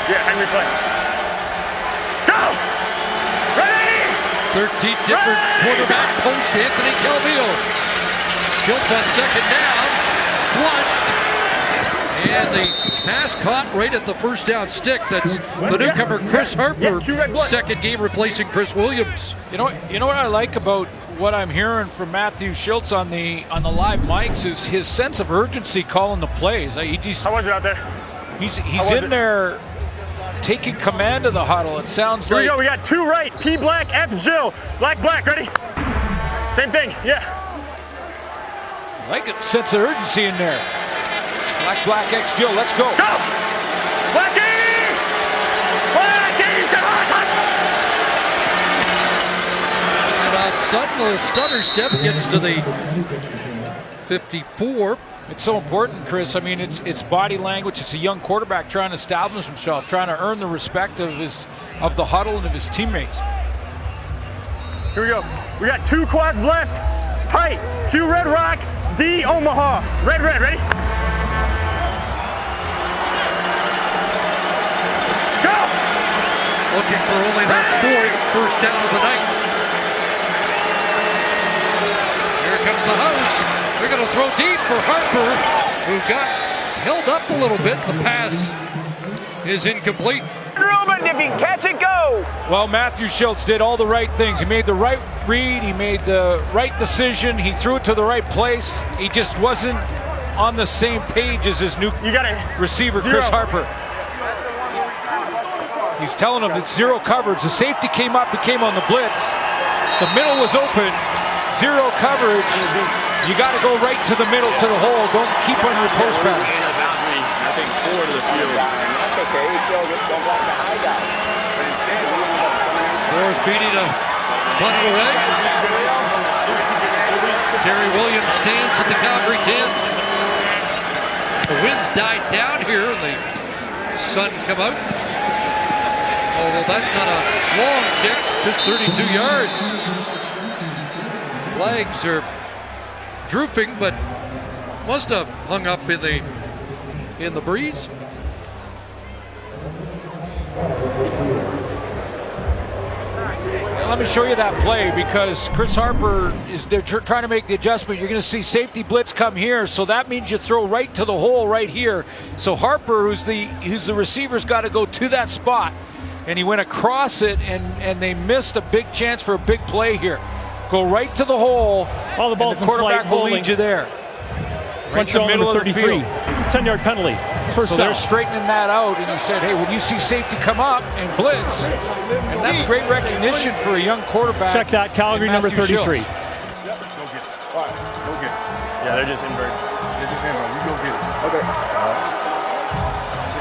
Yeah, Henry, Clay. Go! Ready! 13 different quarterback post, Anthony Calvillo. Schultz on second down, flushed. And the pass caught right at the first down stick. That's the newcomer Chris Harper, second game replacing Chris Williams. You know what I like about what I'm hearing from Matthew Schultz on the live mics is his sense of urgency calling the plays. How was it out there? He's in there taking command of the huddle. It sounds like. Here we go. We got 2 right. P black, F Jill. Black, ready? Same thing. Yeah. I like a sense of urgency in there. Black X Jill, let's go. Go! Blackie! And Sutton, a stutter step, gets to the 54. It's so important, Chris. I mean, it's body language. It's a young quarterback trying to establish himself, trying to earn the respect of the huddle and of his teammates. Here we go. We got 2 quads left. Tight. Q Red Rock, D Omaha. Red, ready? Looking for only that 4th first down of the night. Here comes the house. They're going to throw deep for Harper, who got held up a little bit. The pass is incomplete. Ruben, if he can catch it, go! Well, Matthew Schultz did all the right things. He made the right read. He made the right decision. He threw it to the right place. He just wasn't on the same page as his new receiver, Chris Harper. He's telling him it's zero coverage. The safety came up, he came on the blitz. The middle was open, zero coverage. You got to go right to the middle, to the hole. Don't keep on your post back. I think 4 to the field. That's okay. Don't block the high guy. But instead, Flores Beatty to punt it away. Terry Williams stands at the Calgary 10. The winds died down here. The sun come out. Although that's not a long kick, just 32 yards. Flags are drooping, but must have hung up in the breeze. Let me show you that play because Chris Harper they're trying to make the adjustment. You're going to see safety blitz come here, so that means you throw right to the hole right here. So Harper, who's the receiver's got to go to that spot. And he went across it, and they missed a big chance for a big play here. Go right to the hole. All the balls and the quarterback will lead you there. Right in the middle of the field. It's a 10-yard penalty. First so down. They're straightening that out, and he said, hey, when you see safety come up and blitz, and that's great recognition for a young quarterback. Check that, Calgary number 33. Yep, go get it. All right, go get it. Yeah, they're just inverted. You go get it. Okay.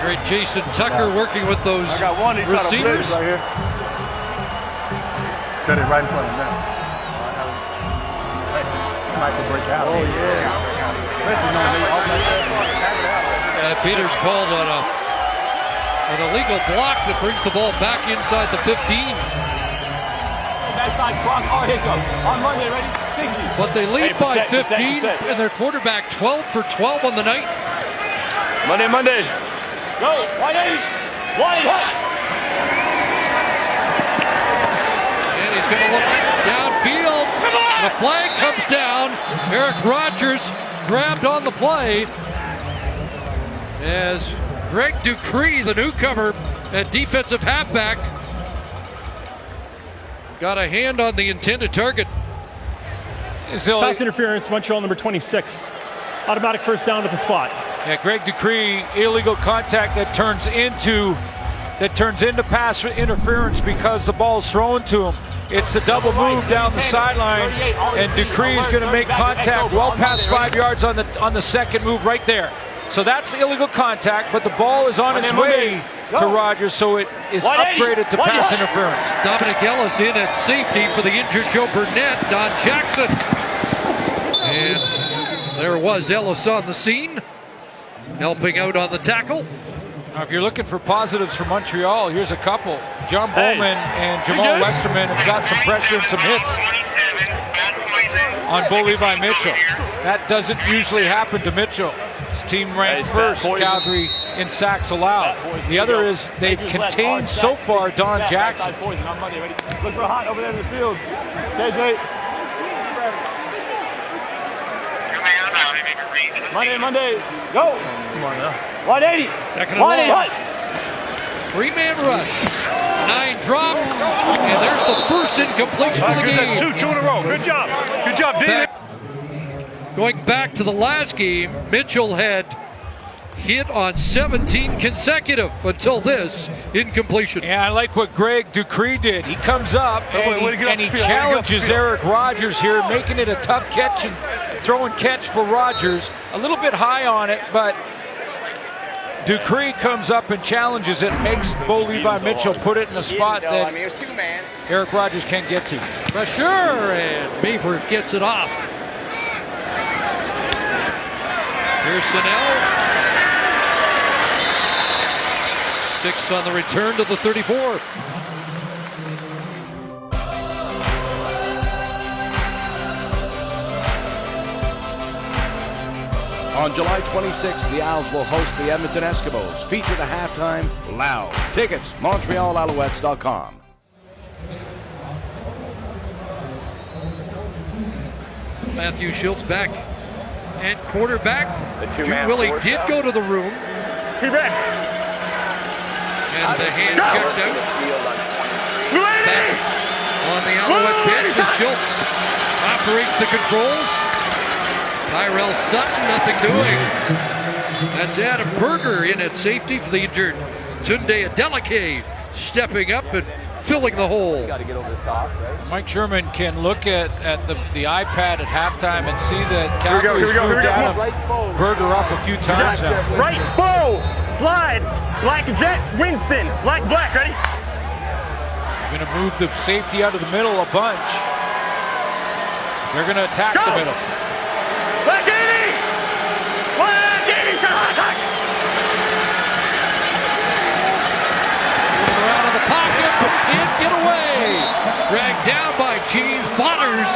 Great Jason Tucker working with those receivers. Right here. Got it right in front of him now. Michael break out. Oh, yeah. Peters called on an illegal block that brings the ball back inside the 15. Backside block. Oh, here it goes. On Monday, ready? 60. But they lead by 15, and their quarterback 12 for 12 on the night. Monday. Go, 180. And he's going to look downfield. The flag comes down. Eric Rogers grabbed on the play as Greg Dupree, the newcomer, That defensive halfback got a hand on the intended target. Pass interference, Montreal number 26. Automatic first down at the spot. Yeah, Greg Ducree, illegal contact that turns into pass interference because the ball's thrown to him. It's the double move down the sideline, and Ducree is going to make contact well past 5 yards on the second move right there. So that's illegal contact, but the ball is on its way to Rogers, so it is upgraded to pass interference. Dominic Ellis in at safety for the injured Joe Burnett. Don Jackson. And there was Ellis on the scene, helping out on the tackle. Now, if you're looking for positives for Montreal, here's a couple. John Bowman and Jamal Westerman have got some pressure and some hits on Bo Levi Mitchell. That doesn't usually happen to Mitchell. His team ranked first, Calgary, in sacks allowed. The other is they've contained so far Don Jackson. Look for hot over there in the field. JJ. Monday, go! Come on now. 180! 180, hut! 3-man rush. 9 drop. And there's the first incompletion of the game. That's 2 in a row. Good job. Good job, Dean. Going back to the last game, Mitchell had hit on 17 consecutive until this incompletion. Yeah, I like what Greg Ducree did. He comes up and he challenges Eric Rogers here, making it a tough catch and throwing catch for Rogers. A little bit high on it, but Ducree comes up and challenges it, makes Bo Levi Mitchell put it in a spot that Eric Rogers can't get to. Pressure, and Maver gets it off. Here's Snell. 6 on the return to the 34. On July 26th, the Owls will host the Edmonton Eskimos. Feature the halftime loud. Tickets, MontrealAlouettes.com. Matthew Schultz back at quarterback. Willie did go to the room. And the hand checked out. Back on the Alouette bench as Schultz operates the controls. Tyrell Sutton, nothing doing. That's Adam Berger in at safety for the injured Tunde Adeleke, stepping up and filling the hole. Got to get over the top, right? Mike Sherman can look at the iPad at halftime and see that Calgary's moved Adam Berger up a few times now. Right bow, slide, black jet, Winston, black, ready? Going to move the safety out of the middle a bunch. They're going to attack the middle. Black 80! Black 80, attack! Around in the pocket, but can't get away. Dragged down by Gene Fodders.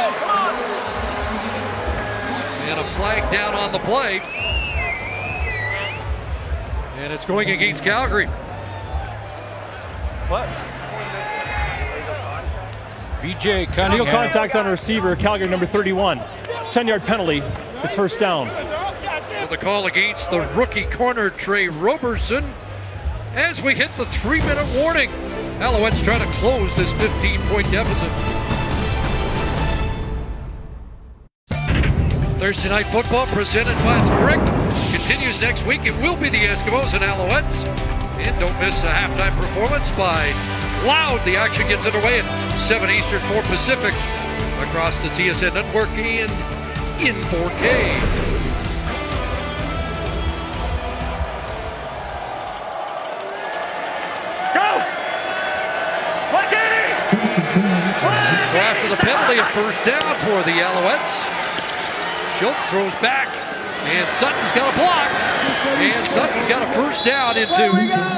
And a flag down on the play. And it's going against Calgary. What? BJ Cunningham. Illegal contact on a receiver, Calgary number 31. It's a 10-yard penalty. It's first down. With the call against the rookie corner, Trey Roberson. As we hit the 3-minute warning, Alouettes trying to close this 15-point deficit. Thursday Night Football presented by The Brick continues next week. It will be the Eskimos and Alouettes. And don't miss a halftime performance by Loud. The action gets underway at 7 Eastern, 4 Pacific across the TSN network and in 4K. So after the penalty, a first down for the Alouettes. Schultz throws back, and Sutton's got a block. And Sutton's got a first down into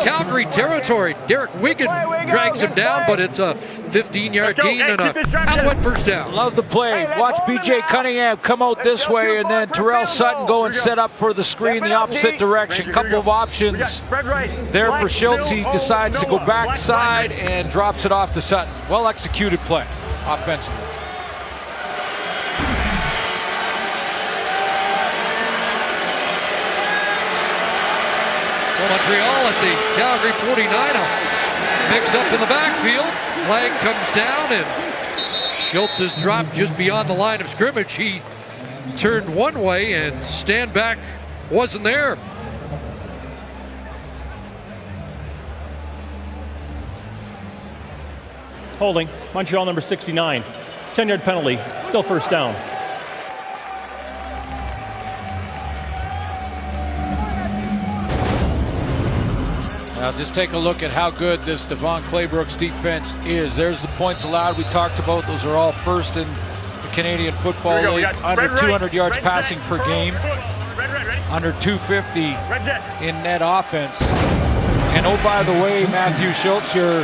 Calgary territory. Derek Wigan drags him down, but it's a 15-yard gain and a Alouette first down. Love the play. Watch BJ Cunningham come out this way, and then Terrell Sutton go and set up for the screen the opposite direction. Couple of options there for Schultz. He decides to go backside and drops it off to Sutton. Well executed play offensively. Montreal at the Calgary 49. Mix up in the backfield. Flag comes down, and Schultz is dropped just beyond the line of scrimmage. He turned one way, and stand back wasn't there. Holding. Montreal number 69. 10-yard penalty. Still first down. Now just take a look at how good this Devon Claybrook's defense is. There's the points allowed we talked about. Those are all first in the Canadian Football League. Under 200 yards passing per game. Under 250 in net offense. And oh, by the way, Matthew Schultz, you're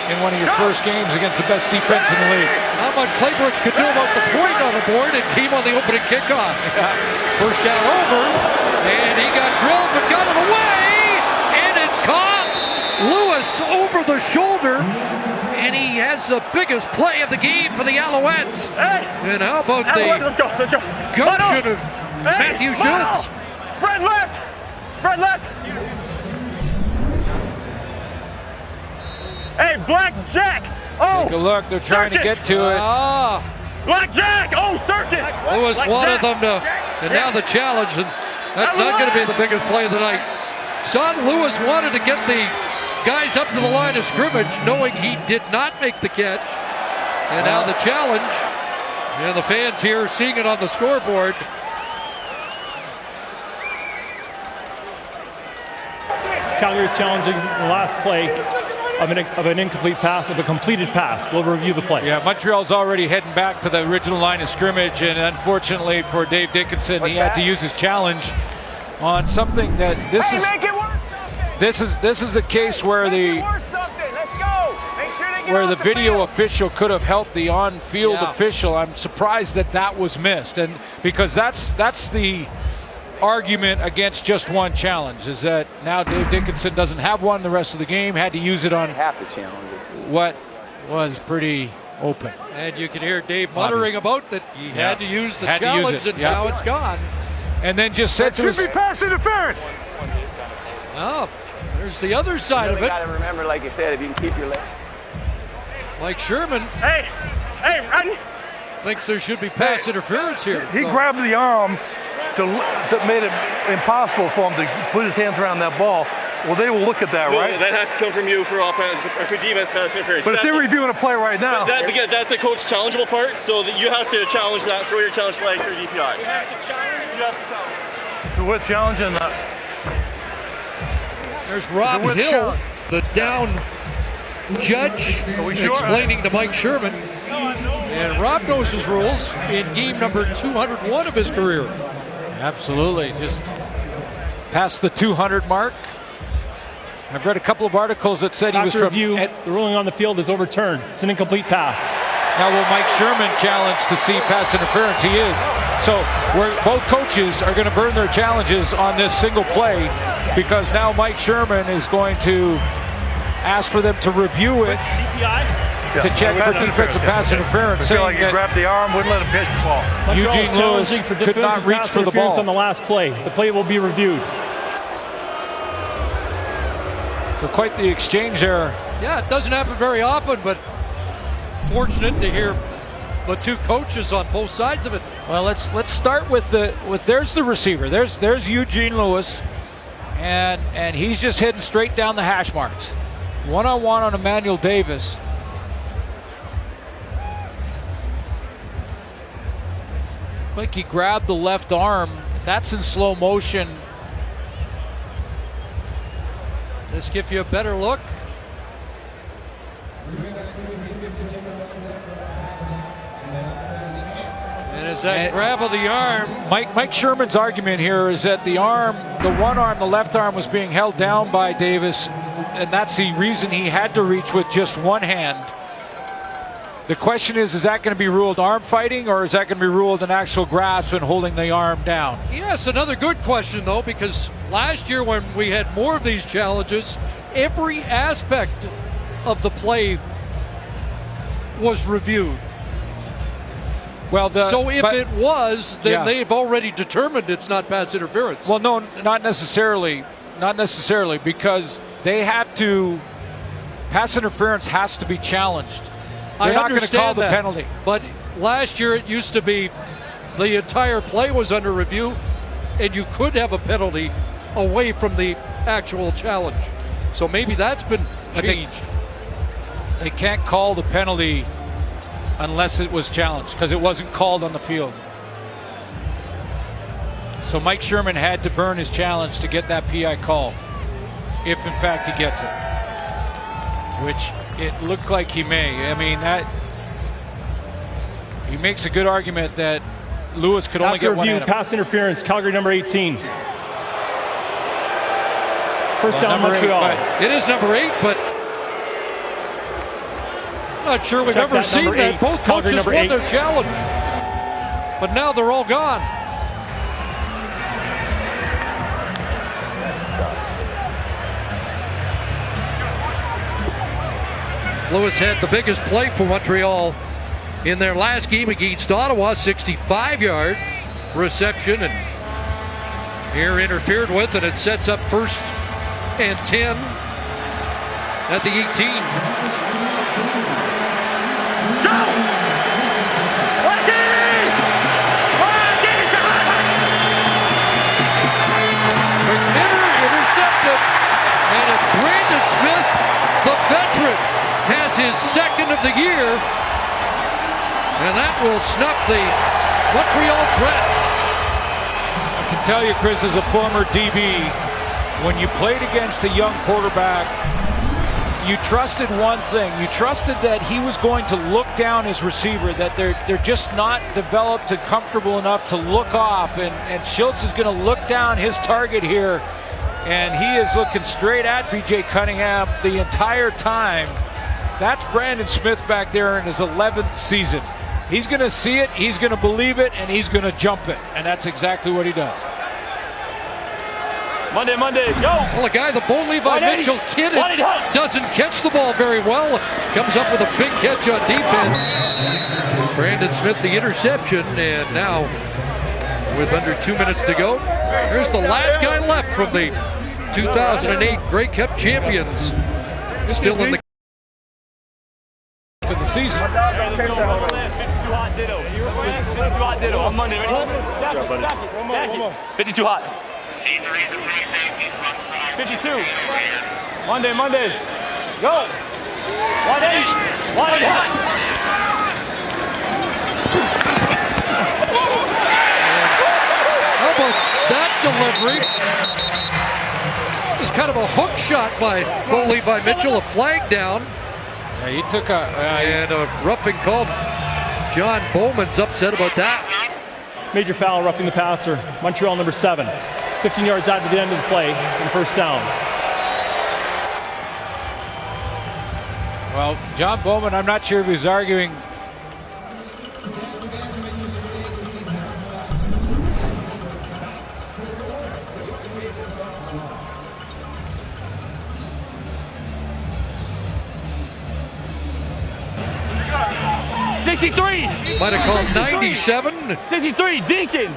in one of your first games against the best defense in the league. Not much Claybrooks could do about the point on the board. It came on the opening kickoff. First down over, and he got drilled but got it away, and it's caught. Lewis over the shoulder, and he has the biggest play of the game for the Alouettes. And how about the gumption of Matthew Schultz? Spread left! Spread left! Hey, Black Jack! Oh! Take a look, they're trying to get to it. Black Jack! Oh, Circus! Lewis wanted them to, and now the challenge, and that's not going to be the biggest play of the night. Son Lewis wanted to get the guys up to the line of scrimmage, knowing he did not make the catch. And now the challenge, and the fans here seeing it on the scoreboard. Calgary is challenging the last play of an incomplete pass, of a completed pass. We'll review the play. Yeah, Montreal's already heading back to the original line of scrimmage, and unfortunately for Dave Dickinson, he had to use his challenge on something that this is a case where the video official could have helped the on-field official. I'm surprised that was missed, and because that's the argument against just one challenge, is that now Dave Dickinson doesn't have one the rest of the game, had to use it on what was pretty open. And you can hear Dave muttering about that he had to use the challenge, and now it's gone. And then just said should be pass interference. Oh, there's the other side of it. You got to remember, like you said, if you can keep your leg. Mike Sherman. Hey, Rodney. Thinks there should be pass interference here. He grabbed the arm that made it impossible for him to put his hands around that ball. Well, they will look at that, right? That has to come from you for offense, or for defense pass interference. But if they're reviewing a play right now, that's the coach challengeable part. So that you have to challenge that, throw your challenge flag through DPI. You have to challenge. So we're challenging that. There's Rob Hill, the down judge, explaining to Mike Sherman. And Rob knows his rules in game number 201 of his career. Absolutely, just past the 200 mark. I've read a couple of articles that said he was from... the ruling on the field is overturned. It's an incomplete pass. Now will Mike Sherman challenge to see pass interference? He is. So both coaches are going to burn their challenges on this single play, because now Mike Sherman is going to ask for them to review it to check for defensive pass interference. I feel like he grabbed the arm, wouldn't let him pitch the ball. Eugene Lewis could not reach for the ball on the last play. The play will be reviewed. So quite the exchange there. Yeah, it doesn't happen very often, but fortunate to hear the two coaches on both sides of it. Well, let's start with there's the receiver. There's Eugene Lewis, and he's just heading straight down the hash marks. One-on-one on Emmanuel Davis. Like he grabbed the left arm. That's in slow motion. Let's give you a better look. And as that grab of the arm. Mike Sherman's argument here is that the one arm, the left arm, was being held down by Davis, and that's the reason he had to reach with just one hand. The question is that going to be ruled arm fighting, or is that going to be ruled an actual grasp and holding the arm down? Yes, another good question, though, because last year when we had more of these challenges, every aspect of the play was reviewed. Well, so if it was, then they've already determined it's not pass interference. Well, no, not necessarily. Not necessarily, because they have to Pass interference has to be challenged. They're I not going to understand call the that, penalty. But last year it used to be the entire play was under review, and you could have a penalty away from the actual challenge. So maybe that's been changed. They can't call the penalty unless it was challenged, because it wasn't called on the field. So Mike Sherman had to burn his challenge to get that PI call, if in fact he gets it, which it looked like he may. I mean, that he makes a good argument that Lewis could only get one at him. Pass interference, Calgary number 18. First down, Montreal. It is number 8, but not sure we've ever seen that. Both coaches won their challenge, but now they're all gone. That sucks. Lewis had the biggest play for Montreal in their last game against Ottawa, 65-yard reception, and here interfered with, and it sets up 1st and 10 at the 18. Intercepted, and it's Brandon Smith, the veteran, has his 2nd of the year, and that will snuff the Montreal threat. I can tell you, Chris, as a former DB, when you played against a young quarterback, you trusted one thing. You trusted that he was going to look down his receiver, that they're just not developed and comfortable enough to look off, and Schultz is going to look down his target here, and he is looking straight at B.J. Cunningham the entire time. That's Brandon Smith back there in his 11th season. He's going to see it, he's going to believe it, and he's going to jump it, and that's exactly what he does. Monday, go! Well, a guy, the Bo Levi Mitchell kid, doesn't catch the ball very well. Comes up with a big catch on defense. Brandon Smith, the interception, and now with under 2 minutes to go, here's the last guy left from the 2008 Grey Cup champions. Still in the season. 52 hot ditto. 52 hot ditto on Monday. Ready? Back it. 52 hot. 52. Monday. Go. 180. 180 hot. How about that delivery? It was kind of a hook shot by Bo Levi Mitchell, a flag down. Yeah, he took and a roughing called. John Bowman's upset about that. Major foul, roughing the passer. Montreal number 7. 15 yards out to the end of the play and 1st down. Well, John Bowman, I'm not sure if he's arguing. Might have called 97. 53, Deacon.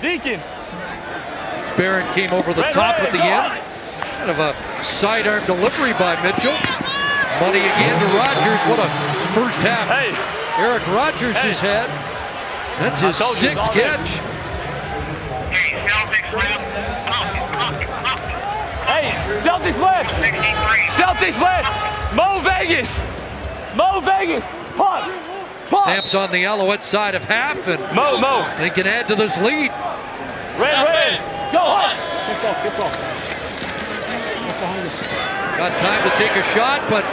Barron came over the top at the end. Kind of a sidearm delivery by Mitchell. Money again to Rogers. What a first half Eric Rogers has had. That's his 6th catch. Hey, Celtics left. Mo Vegas. Pop. Stamps on the Alouette side of half, and Mo. They can add to this lead. Red. Go, Hawks. Got time to take a shot, but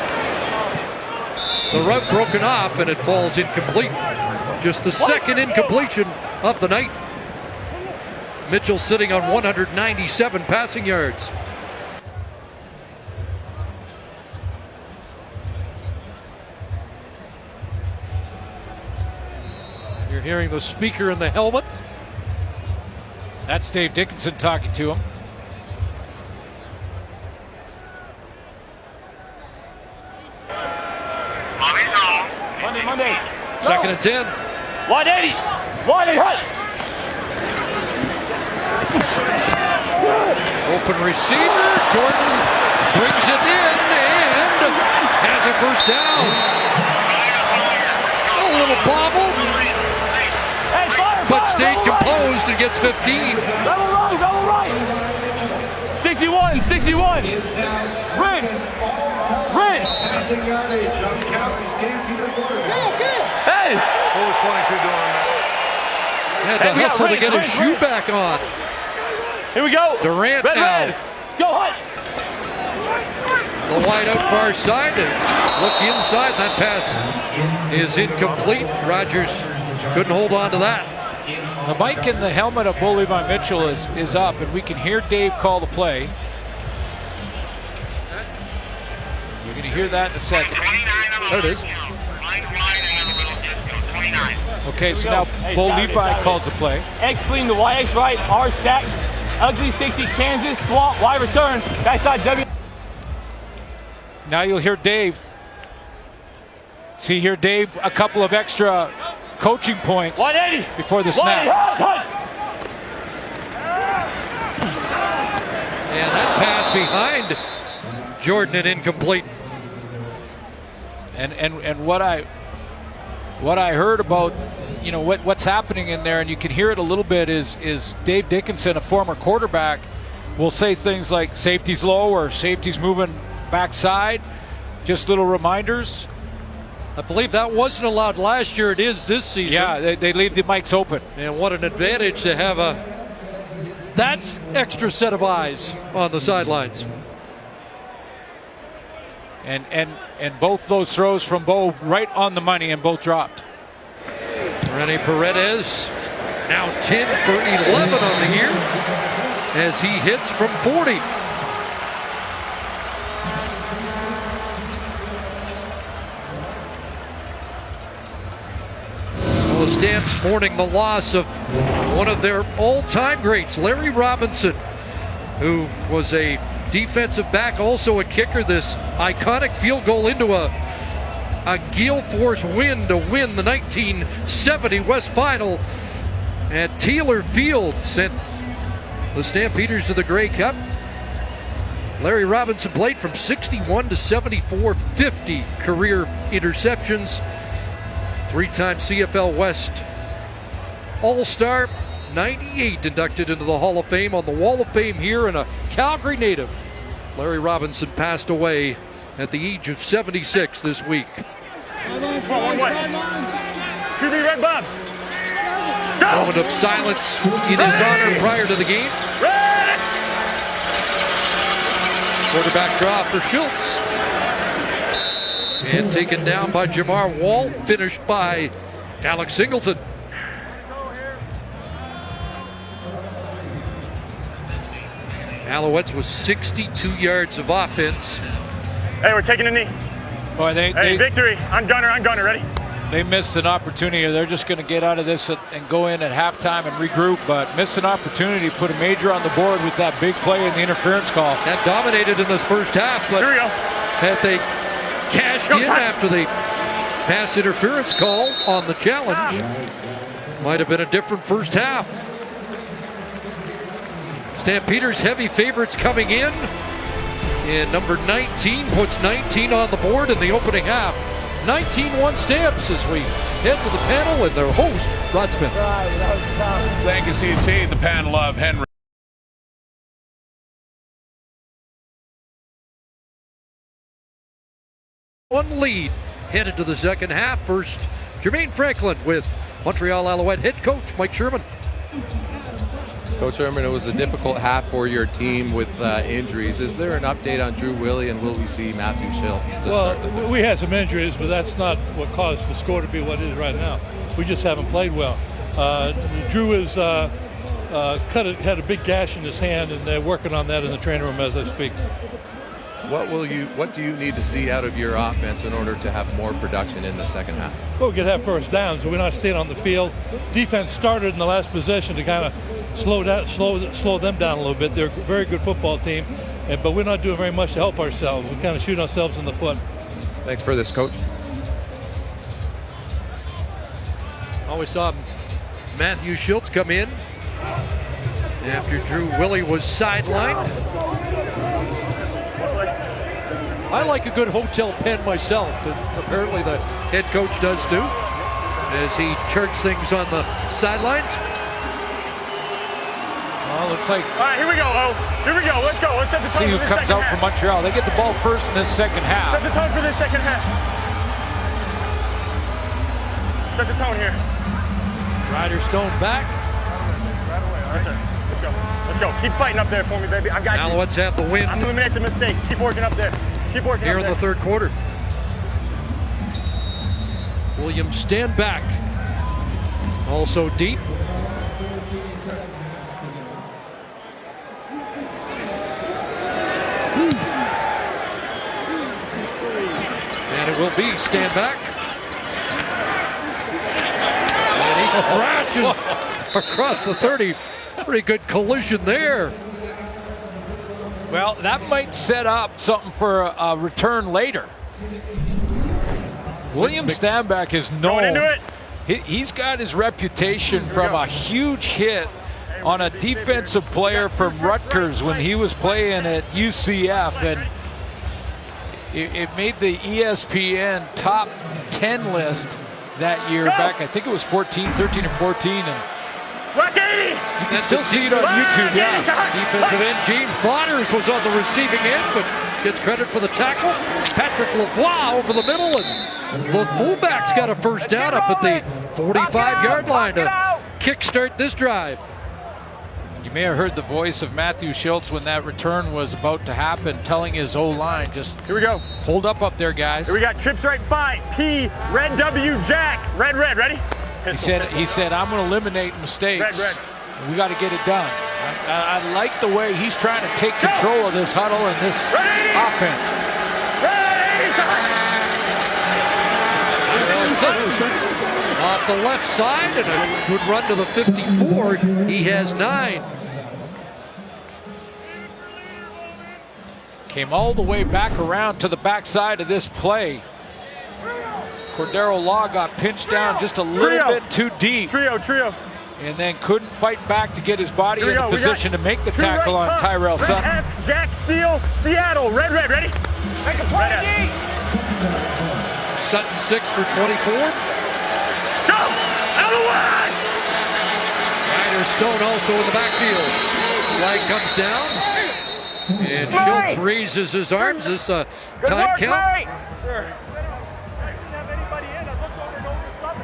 the route broken off, and it falls incomplete. Just the 2nd incompletion of the night. Mitchell sitting on 197 passing yards. You're hearing the speaker in the helmet. That's Dave Dickinson talking to him. Monday. 2nd and 10. 180 hut. Open receiver. Jordan brings it in, and has a first down. A little bobble, but stayed composed and gets 15. Double right. 61. Rinse. Hey! What was 22 doing that? Had to hustle to get his shoe back on. Here we go. Durant now. Red. Go Hunt. The wide out far side and look inside. That pass is incomplete. Rogers couldn't hold on to that. The mic in the helmet of Bo Levi Mitchell is up, and we can hear Dave call the play. You're going to hear that in a second. There it is. Okay, so now Bo Levi calls the play. X clean to Y, X right, R stack. Ugly 60, Kansas, swamp, Y return. Backside W. Now you'll hear Dave. See here, Dave, a couple of extra coaching points 180 before the snap. And that pass behind Jordan and incomplete. And what I heard about, you know, what's happening in there, and you can hear it a little bit, is Dave Dickinson, a former quarterback, will say things like safety's low or safety's moving backside. Just little reminders. I believe that wasn't allowed last year. It is this season. Yeah, they leave the mics open. And what an advantage to have that extra set of eyes on the sidelines. And both those throws from Bo right on the money, and both dropped. Rene Paredes now 10 for 11 on the year as he hits from 40. The Stamps mourning the loss of one of their all-time greats, Larry Robinson, who was a defensive back, also a kicker. This iconic field goal into a gale force win to win the 1970 West Final at Taylor Field sent the Stampeders to the Grey Cup. Larry Robinson played from 61 to 74, 50 career interceptions. Three-time CFL West All-Star, 98 inducted into the Hall of Fame. On the Wall of Fame here, and a Calgary native, Larry Robinson passed away at the age of 76 this week. QB red Bob. Moment of silence in his honor prior to the game. Quarterback draw for Schultz. And taken down by Jamar Wall, finished by Alex Singleton. Alouettes was 62 yards of offense. Hey, we're taking a knee. Boy, hey, victory. I'm gunner, ready? They missed an opportunity. They're just going to get out of this and go in at halftime and regroup, but missed an opportunity to put a major on the board with that big play in the interference call. That dominated in this first half, but here we go. Had they cashed in after the pass interference call on the challenge, might have been a different first half. Stampeders heavy favorites coming in, and number 19 puts 19 on the board in the opening half. 19-1 Stamps as we head to the panel and their host, Rod Smith. Thank you, CC. The panel of Henry. One lead headed to the second half. First, Jermaine Franklin with Montreal Alouette head coach Mike Sherman. Coach Sherman, it was a difficult half for your team with injuries. Is there an update on Drew Willie, and will we see Matthew Schultz to start the third? We had some injuries, but that's not what caused the score to be what it is right now. We just haven't played well. Drew is had a big gash in his hand, and they're working on that in the training room as I speak. What do you need to see out of your offense in order to have more production in the second half? Well, we could have first downs, so we're not staying on the field. Defense started in the last possession to kind of slow them down a little bit. They're a very good football team, but we're not doing very much to help ourselves. We kind of shoot ourselves in the foot. Thanks for this, Coach. Always saw Matthew Schultz come in after Drew Willie was sidelined. I like a good hotel pen myself, and apparently the head coach does too, as he charts things on the sidelines. Well, looks like. All right, here we go, O. Here we go. Let's go. Let's set the tone See who for this comes out second for half. Montreal. They get the ball first in this second half. Set the tone for this second half. Set the tone here. Ryder Stone back. Right away, all right? Let's go. Let's go. Keep fighting up there for me, baby. I've got you. Alouettes have the win. I'm eliminate the mistakes. Keep working up there. Keep working Here up in there. the third quarter. Williams stand back. Also deep. And it will be stand back. And he crashes across the 30. Pretty good collision there. Well, that might set up something for a return later. William Stanback is known. He's got his reputation from a huge hit on a defensive player from Rutgers when he was playing at UCF, and it made the ESPN top 10 list that year back. I think it was 13 or 14, and you can still see it on YouTube. Yeah. Defensive end Gene Boners was on the receiving end, but gets credit for the tackle. Patrick Lavoie over the middle, and the fullback's got a first down up at the 45-yard line to kickstart this drive. You may have heard the voice of Matthew Schultz when that return was about to happen, telling his O-line, just here we go. Hold up there, guys. Here we got trips right 5, P, red W, Jack, red, ready? He said, I'm going to eliminate mistakes. Red. We got to get it done. I like the way he's trying to take control of this huddle and this offense. Off the left side, and a good run to the 54. He has 9. Came all the way back around to the backside of this play. Cordero Law got pinched down just a little bit too deep. Trio. And then couldn't fight back to get his body in a position to make the tackle on Tyrell Sutton. F, Jack Steele, Seattle, red, ready? Make a play, Sutton 6 for 24. Go! Alouettes! Ryder Stone also in the backfield. Flag comes down. And Schultz raises his arms. This time count.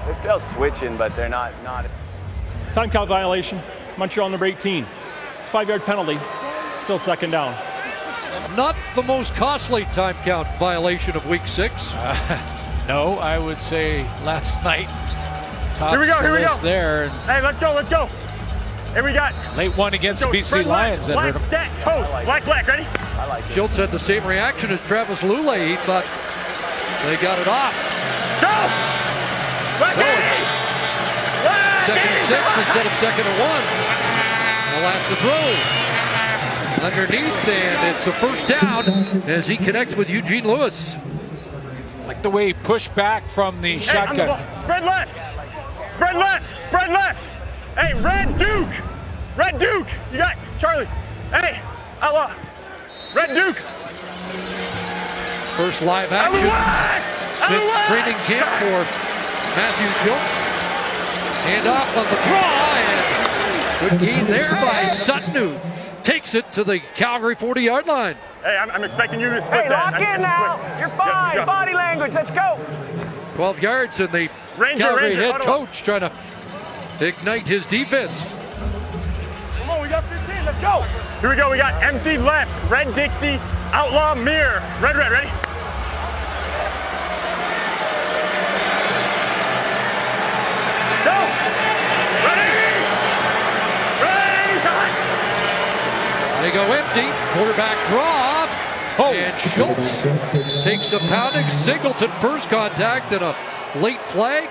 They're still switching, but they're not. Time count violation. Montreal number 18. 5-yard penalty. Still second down. Not the most costly time count violation of week 6. No, I would say last night. Here we go. There. Hey, let's go. Here we got. Late one against the BC Lions. Black stack, post, black, ready? I like it. Schultz had the same reaction as Travis Lule. He thought they got it off. Go! So it's second and 6 instead of second and 1. They'll have to throw. Underneath, and it's a first down as he connects with Eugene Lewis. Like the way he pushed back from the shotgun. Spread left. Hey, Red Duke. You got Charlie. Hey, outlaw. Red Duke. First live action since training camp for Matthew Schultz. Hand off on the draw, and good gain there by Sutton, who takes it to the Calgary 40-yard line. Hey, I'm expecting you to split that. Lock in now. You're fine. Body language. Let's go. 12 yards, and the Calgary head coach trying to ignite his defense. Come on, we got 15. Let's go. Here we go. We got empty left. Red Dixie, outlaw mirror. Red, ready? Go. Ready, time. They go empty. Quarterback draw. And Schultz takes a pounding. Singleton first contact and a late flag.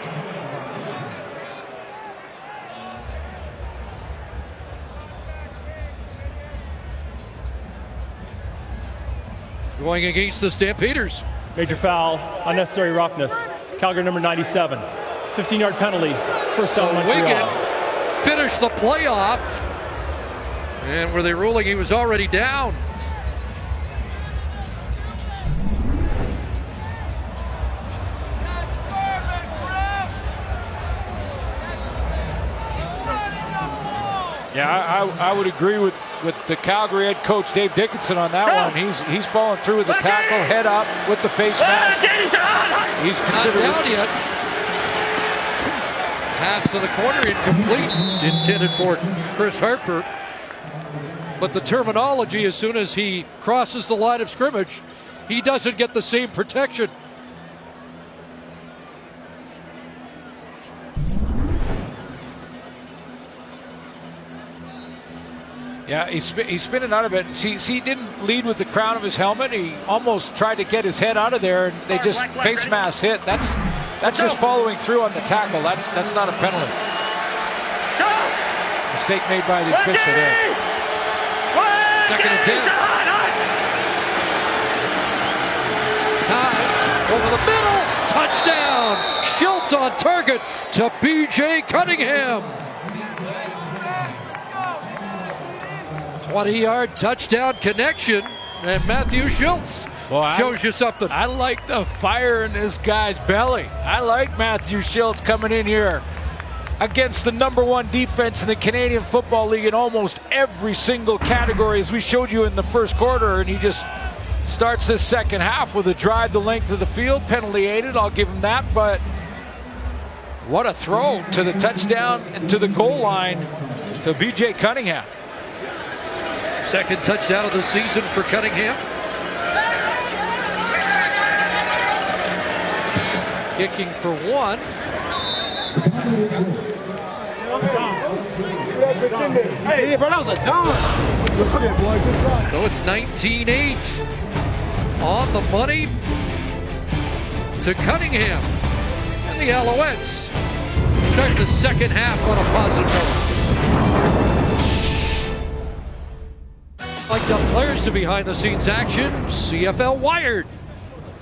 Going against the Stampeders. Major foul, unnecessary roughness. Calgary number 97. 15-yard penalty. It's first down Montreal. Wigan finished the playoff. And were they ruling he was already down? Yeah, I would agree with the Calgary head coach Dave Dickinson on that one. He's falling through with the tackle, head up with the face mask. He's considered not down yet. Pass to the corner, incomplete. Intended for Chris Harper. But the terminology, as soon as he crosses the line of scrimmage, he doesn't get the same protection. Yeah, he's spinning out of it. See, he didn't lead with the crown of his helmet. He almost tried to get his head out of there, and they just face mask hit. That's just following through on the tackle. That's not a penalty. Mistake made by the official there. Second and 10. Time over the middle. Touchdown. Schultz on target to B.J. Cunningham. 20-yard touchdown connection, and Matthew Schultz shows you something. I like the fire in this guy's belly. I like Matthew Schultz coming in here against the #1 defense in the Canadian Football League in almost every single category, as we showed you in the first quarter, and he just starts this second half with a drive the length of the field, penalty aided, I'll give him that, but what a throw to the touchdown and to the goal line to B.J. Cunningham. Second touchdown of the season for Cunningham. Kicking for one. Hey, bro, that was a dime. Good shit, boy. Good try. So it's 19-8 on the money to Cunningham. And the Alouettes start the second half on a positive note. Like the players to behind-the-scenes action, CFL Wired.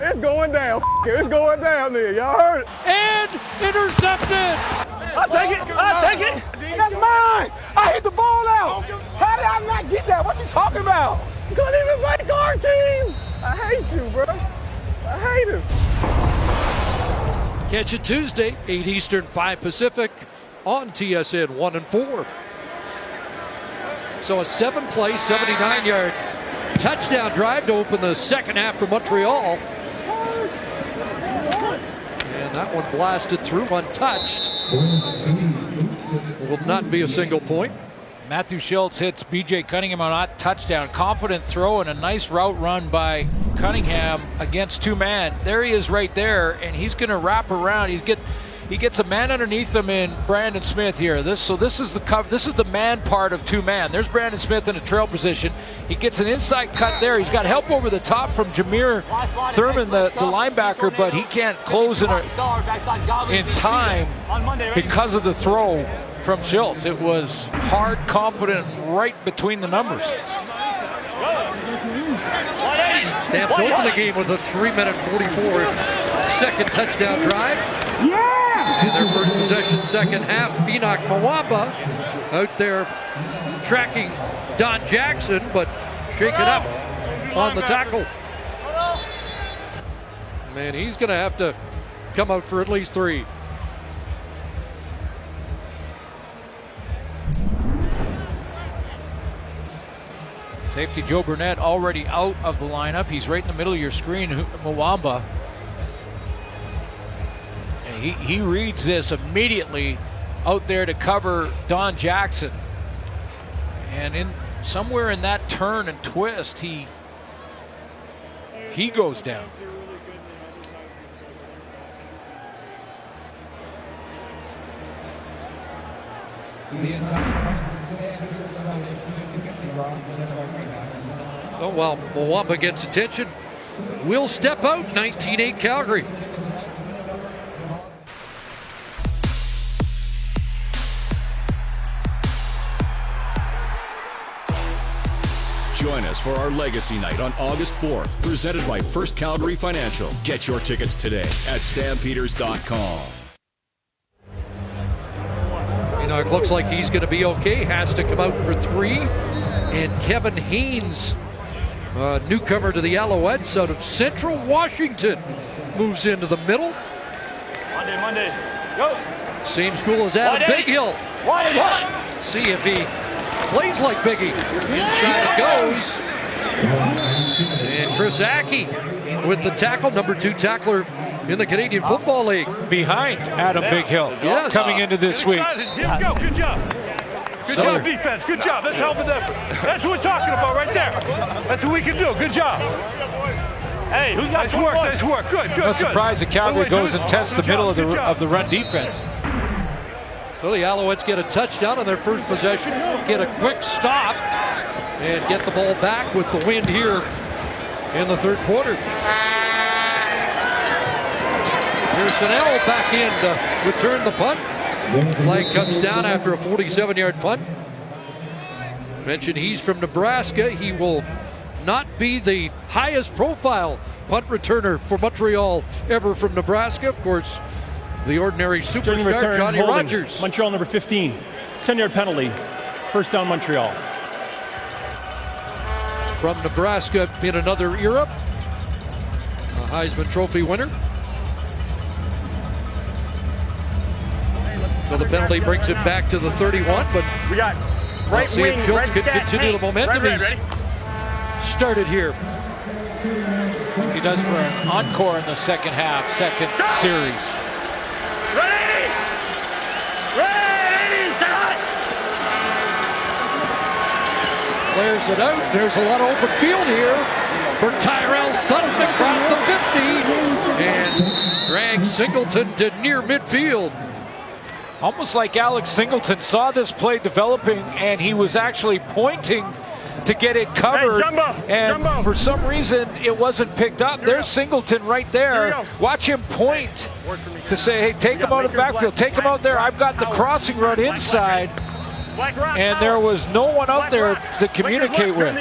It's going down. It's going down there. Y'all heard it. And intercepted. I'll take it. I'll take it. That's mine. I hit the ball out. How did I not get that? What you talking about? You couldn't even make our team. I hate you, bro. I hate him. Catch it Tuesday, 8 Eastern, 5 Pacific on TSN 1 and 4. So a 7-play, 79-yard touchdown drive to open the second half for Montreal. And that one blasted through untouched. Will not be a single point. Matthew Schultz hits B.J. Cunningham on that touchdown. Confident throw and a nice route run by Cunningham against two man. There he is right there, and he's going to wrap around. He gets a man underneath him in Brandon Smith here. This is the cover. This is the man part of two man. There's Brandon Smith in a trail position. He gets an inside cut there. He's got help over the top from Jameer Thurman, the linebacker, but he can't close in time because of the throw from Schultz. It was hard, confident, right between the numbers. Stamps over the game with a 3-minute 44-second touchdown drive. Yeah! In their first possession, second half, Enoch Mwamba out there tracking Don Jackson, but shaken up on the tackle. Man, he's going to have to come out for at least 3. Safety Joe Burnett already out of the lineup. He's right in the middle of your screen, Mwamba. And he reads this immediately out there to cover Don Jackson. And somewhere in that turn and twist, he goes down. Oh, well, Mwamba gets attention. We'll step out, 19-8 Calgary. Join us for our Legacy Night on August 4th, presented by First Calgary Financial. Get your tickets today at Stampeders.com. You know, it looks like he's going to be okay. Has to come out for 3. And Kevin Haynes, newcomer to the Alouettes out of Central Washington, moves into the middle. Monday, go. Same school as Adam Bighill. See if he plays like Biggie. Inside it goes. And Chris Aki with the tackle, number 2 tackler in the Canadian Football League. Behind Adam Big Hill. Yes. Coming into this week. Here we go. Good job. Good job, defense. Good job. That's helping effort. That's what we're talking about right there. That's what we can do. Good job. Hey, who's got nice work? Nice work. Good, good, No good. surprise that Calgary goes and tests the middle of the run defense. So the Alouettes get a touchdown on their first possession, get a quick stop, and get the ball back with the wind here in the third quarter. Pearsonell back in to return the punt. Flag comes down after a 47-yard punt. Mentioned he's from Nebraska. He will not be the highest profile punt returner for Montreal ever from Nebraska. Of course, the ordinary superstar, Johnny Rogers. Montreal number 15. 10-yard penalty. First down, Montreal. From Nebraska in another era. A Heisman Trophy winner. So the penalty brings it back to the 31, but we got let's see if Schultz can continue the momentum he's started here. He does for an encore in the second half, second series. Ready! Ready! Shot! Clears it out. There's a lot of open field here for Tyrell Sutton across the 50. And Greg Singleton to near midfield. Almost like Alex Singleton saw this play developing and he was actually pointing to get it covered. Hey, Jumbo, for some reason it wasn't picked up. There's Singleton right there. Watch him point to say, hey, take him out of the backfield. Take him out there. I've got the crossing run inside. And there was no one out there to communicate with.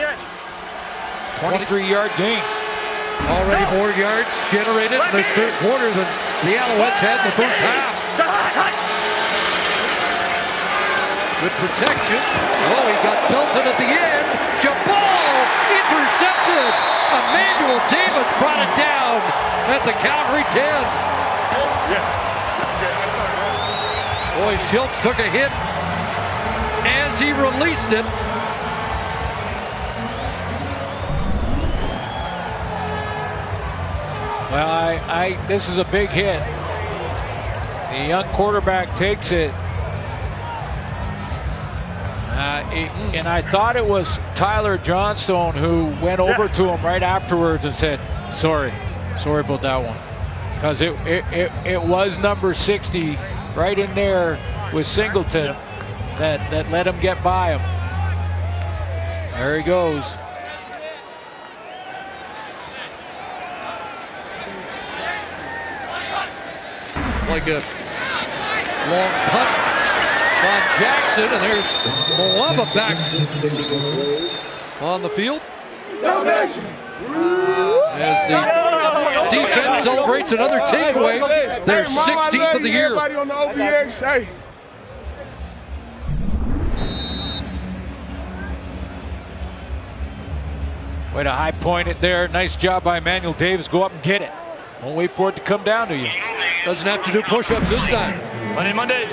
23-yard gain. Already more yards generated in this third quarter than the Alouettes had in the first half. Good protection. Oh, he got belted at the end. Jabal intercepted. Emmanuel Davis brought it down at the Calgary 10. Boy, Schultz took a hit as he released it. Well, this is a big hit. The young quarterback takes it. And I thought it was Tyler Johnstone who went over to him right afterwards and said, sorry about that one. Because it was number 60 right in there with Singleton that let him get by him. There he goes. Like a long punt on Jackson, and there's Mwamba back on the field. As the defense celebrates another takeaway, their 16th of the year. Everybody on the OBX, hey. Way to high point it there. Nice job by Emmanuel Davis. Go up and get it. Don't wait for it to come down to you. Doesn't have to do push-ups this time. Monday.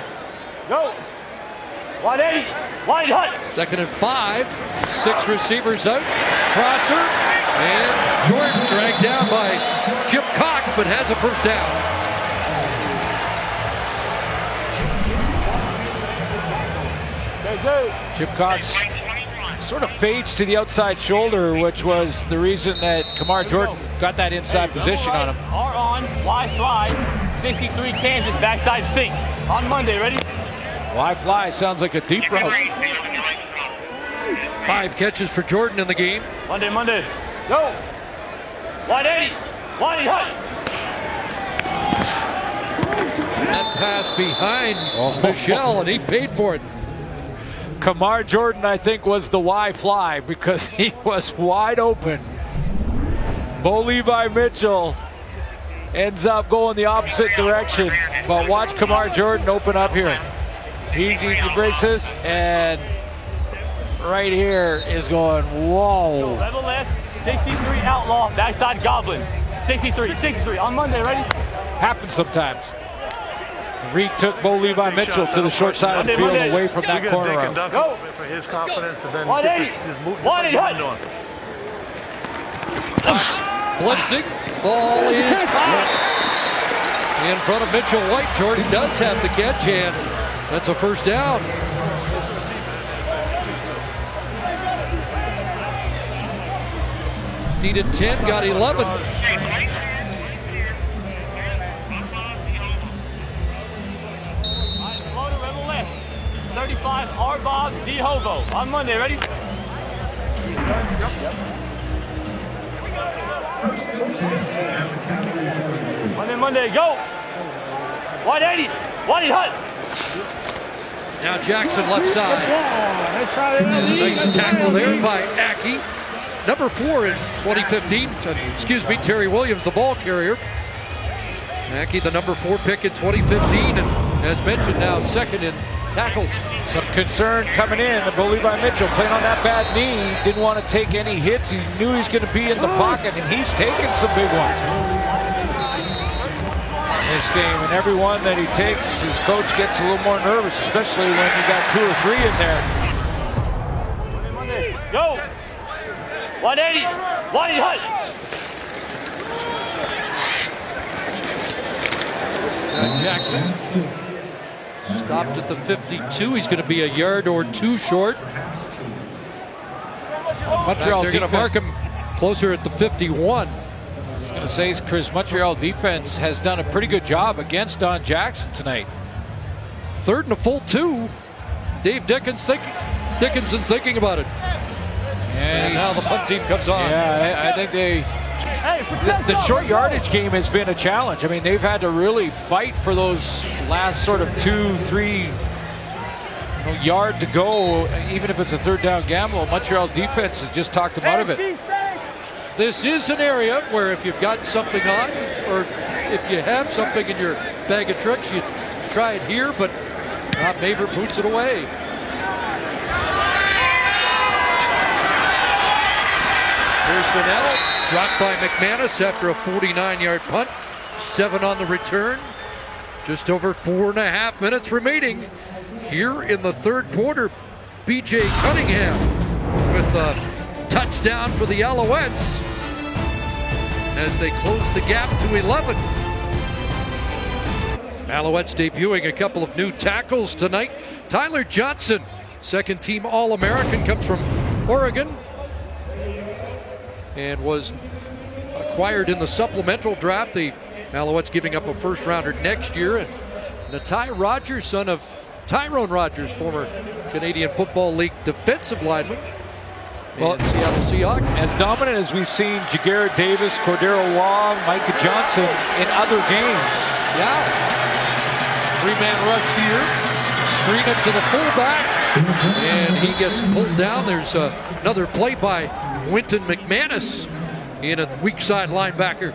Go. 180. Wide hut. 2nd and 5. 6 receivers out. Crosser. And Jordan dragged down by Chip Cox, but has a first down. Chip Cox sort of fades to the outside shoulder, which was the reason that Kamar Jordan got that inside position on him. R on, Y slide, 63 Kansas, backside sink. On Monday, ready? Y fly sounds like a deep route. 5 catches for Jordan in the game. Monday. Go. 180. 180 hut. That pass behind Michelle, and he paid for it. Kamar Jordan, I think, was the Y fly because he was wide open. Bo Levi Mitchell ends up going the opposite direction, but watch Kamar Jordan open up here. He breaks this, and right here is going, whoa. Level left, 63 outlaw, backside goblin. 63 on Monday, ready? Happens sometimes. Reed took Bo Levi Mitchell to the short side of the field away from that corner route. Go for his confidence and then get this Blitzing. Ball is caught in front of Mitchell White. Jordan does have the catch, and that's a first down. Needed 10, got 11. Floater, rebel left. 35, R-Bob, D-Hovo. On Monday, ready? Monday, go! 180, 180, hut! Now Jackson left side. Nice tackle there by Aki. Number 4 in 2015. Excuse me, Terry Williams, the ball carrier. Aki, the number 4 pick in 2015, and as mentioned, now second in tackles. Some concern coming in. Bo Levi Mitchell playing on that bad knee. Didn't want to take any hits. He knew he was going to be in the pocket, and he's taken some big ones this game. And every one that he takes, his coach gets a little more nervous, especially when you got 2 or 3 in there. Go! 180, 180, hut! Jackson stopped at the 52. He's going to be a yard or 2 short. Montreal They're going to mark him closer at the 51. I was going to say, Chris, Montreal defense has done a pretty good job against Don Jackson tonight. 3rd and a full 2. Dave Dickinson's thinking about it. And now the punt team comes on. Yeah, I think the short yardage game has been a challenge. I mean, they've had to really fight for those last sort of 2-3 yard to go, even if it's a 3rd down gamble. Montreal's defense has just talked them out of it. This is an area where if you've got something on, or if you have something in your bag of tricks, you try it here, but Maver boots it away. Personnel dropped by McManus after a 49-yard punt. 7 on the return. Just over 4.5 minutes remaining here in the 3rd quarter. B.J. Cunningham with a touchdown for the Alouettes as they close the gap to 11. Alouettes debuting a couple of new tackles tonight. Tyler Johnson, 2nd-team All-American, comes from Oregon and was acquired in the supplemental draft. The Alouettes giving up a 1st-rounder next year. And Natai Rogers, son of Tyrone Rogers, former Canadian Football League defensive lineman. Well, Seattle Seahawks. As dominant as we've seen Jagarrett Davis, Cordero Waugh, Micah Johnson in other games. Yeah. 3-man rush here. Screen it to the fullback. And he gets pulled down. There's another play by Winton McManus in a weak side linebacker.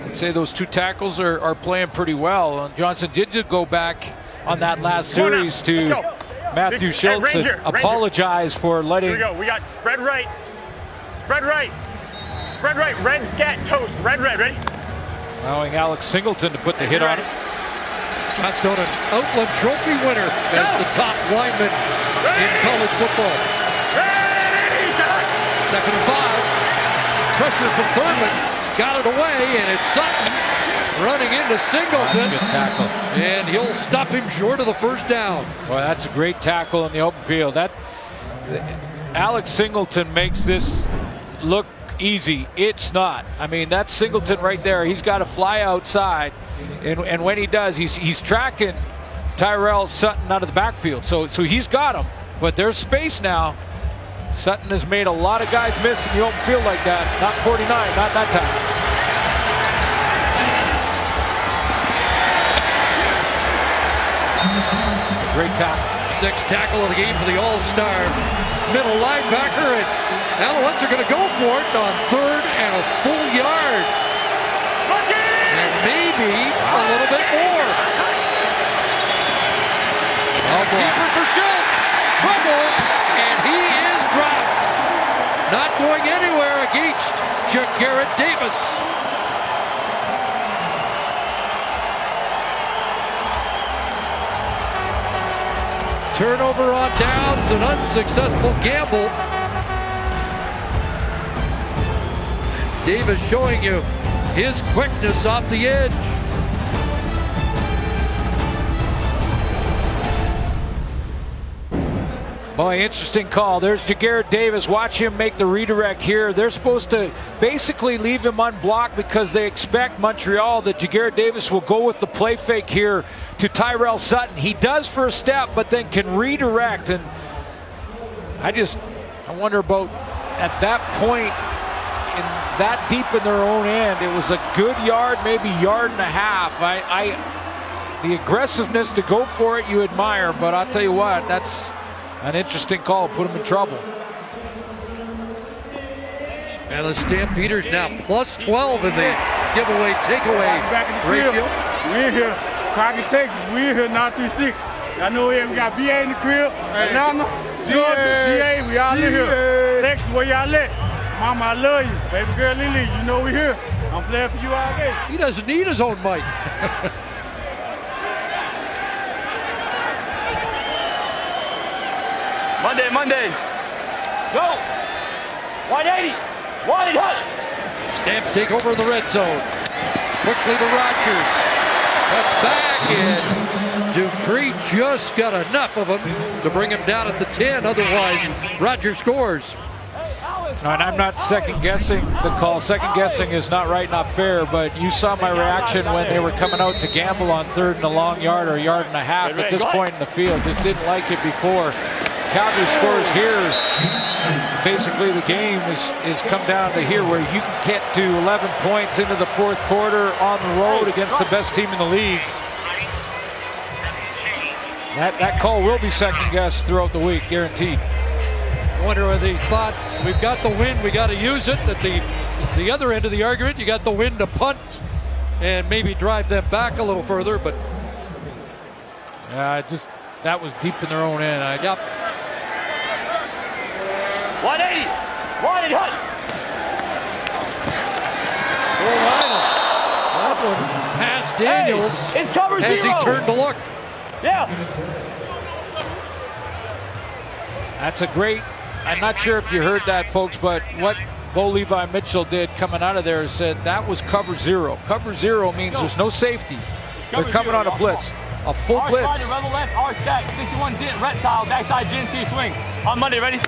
I'd say those 2 tackles are playing pretty well. Johnson did go back on that last series to Matthew Schultz and apologize for letting. Here we go. We got spread right. Spread right. Spread right. Red scat toast. Red, ready? Allowing Alex Singleton to put the hit on it. Johnstone, an Outland Trophy winner as the top lineman in college football. 2nd and 5. Pressure from Thurman. Got it away, and it's Sutton running into Singleton. Good tackle. And he'll stop him short of the 1st down. Well, that's a great tackle in the open field. Alex Singleton makes this look easy. It's not. I mean, that's Singleton right there. He's got to fly outside. And when he does, he's tracking Tyrell Sutton out of the backfield. So he's got him. But there's space now. Sutton has made a lot of guys miss in the open field like that. Not 49, not that time. Great tackle. 6th tackle of the game for the All-Star middle linebacker. And Alouettes are going to go for it on 3rd and a full yard. And maybe a little bit more. Keeper for Schultz. Trouble. And he is dropped. Not going anywhere against Jagarrett Davis. Turnover on downs, an unsuccessful gamble. Davis showing you his quickness off the edge. Boy, interesting call. There's Jagarrett Davis. Watch him make the redirect here. They're supposed to basically leave him unblocked because they expect Montreal that Jagarrett Davis will go with the play fake here to Tyrell Sutton. He does for a step, but then can redirect. And I wonder about at that point, and that deep in their own end, it was a good yard, maybe yard and a half. The aggressiveness to go for it, you admire, but I'll tell you what, that's an interesting call, put him in trouble. And the Stampeders now plus 12 in the giveaway takeaway ratio. We in here, Crockett, Texas. We in here 936. I know here we got BA in the crib, Atlanta, Georgia, GA. We all in here. Texas, where y'all at? Mama, I love you. Baby girl Lily, you know we here. I'm playing for you all day. He doesn't need his own mic. Monday. Go. 180. 180. Stamps take over the red zone. Quickly to Rogers. That's back in. Dupree just got enough of him to bring him down at the 10. Otherwise, Rogers scores. No, and I'm not second-guessing the call. Second-guessing is not right, not fair, but you saw my reaction when they were coming out to gamble on third and a long yard or a yard and a half at this point in the field. Just didn't like it before. Calgary scores here. Basically, the game is come down to here where you can get to 11 points into the fourth quarter on the road against the best team in the league. That call will be second-guessed throughout the week, guaranteed. I wonder whether they thought, we've got the win, we got to use it. At the other end of the argument, you got the win to punt and maybe drive them back a little further, but that was deep in their own end. 180. 180. That one past Daniels it's cover zero. As he turned to look. Yeah. That's a great, I'm not sure if you heard that, folks, but what Bo Levi Mitchell did coming out of there said that was cover zero. Cover zero means there's no safety. They're coming on a blitz. A full blitz. R slide, rebel left, R stack, 61 reptile, backside GNT swing. On Monday, ready?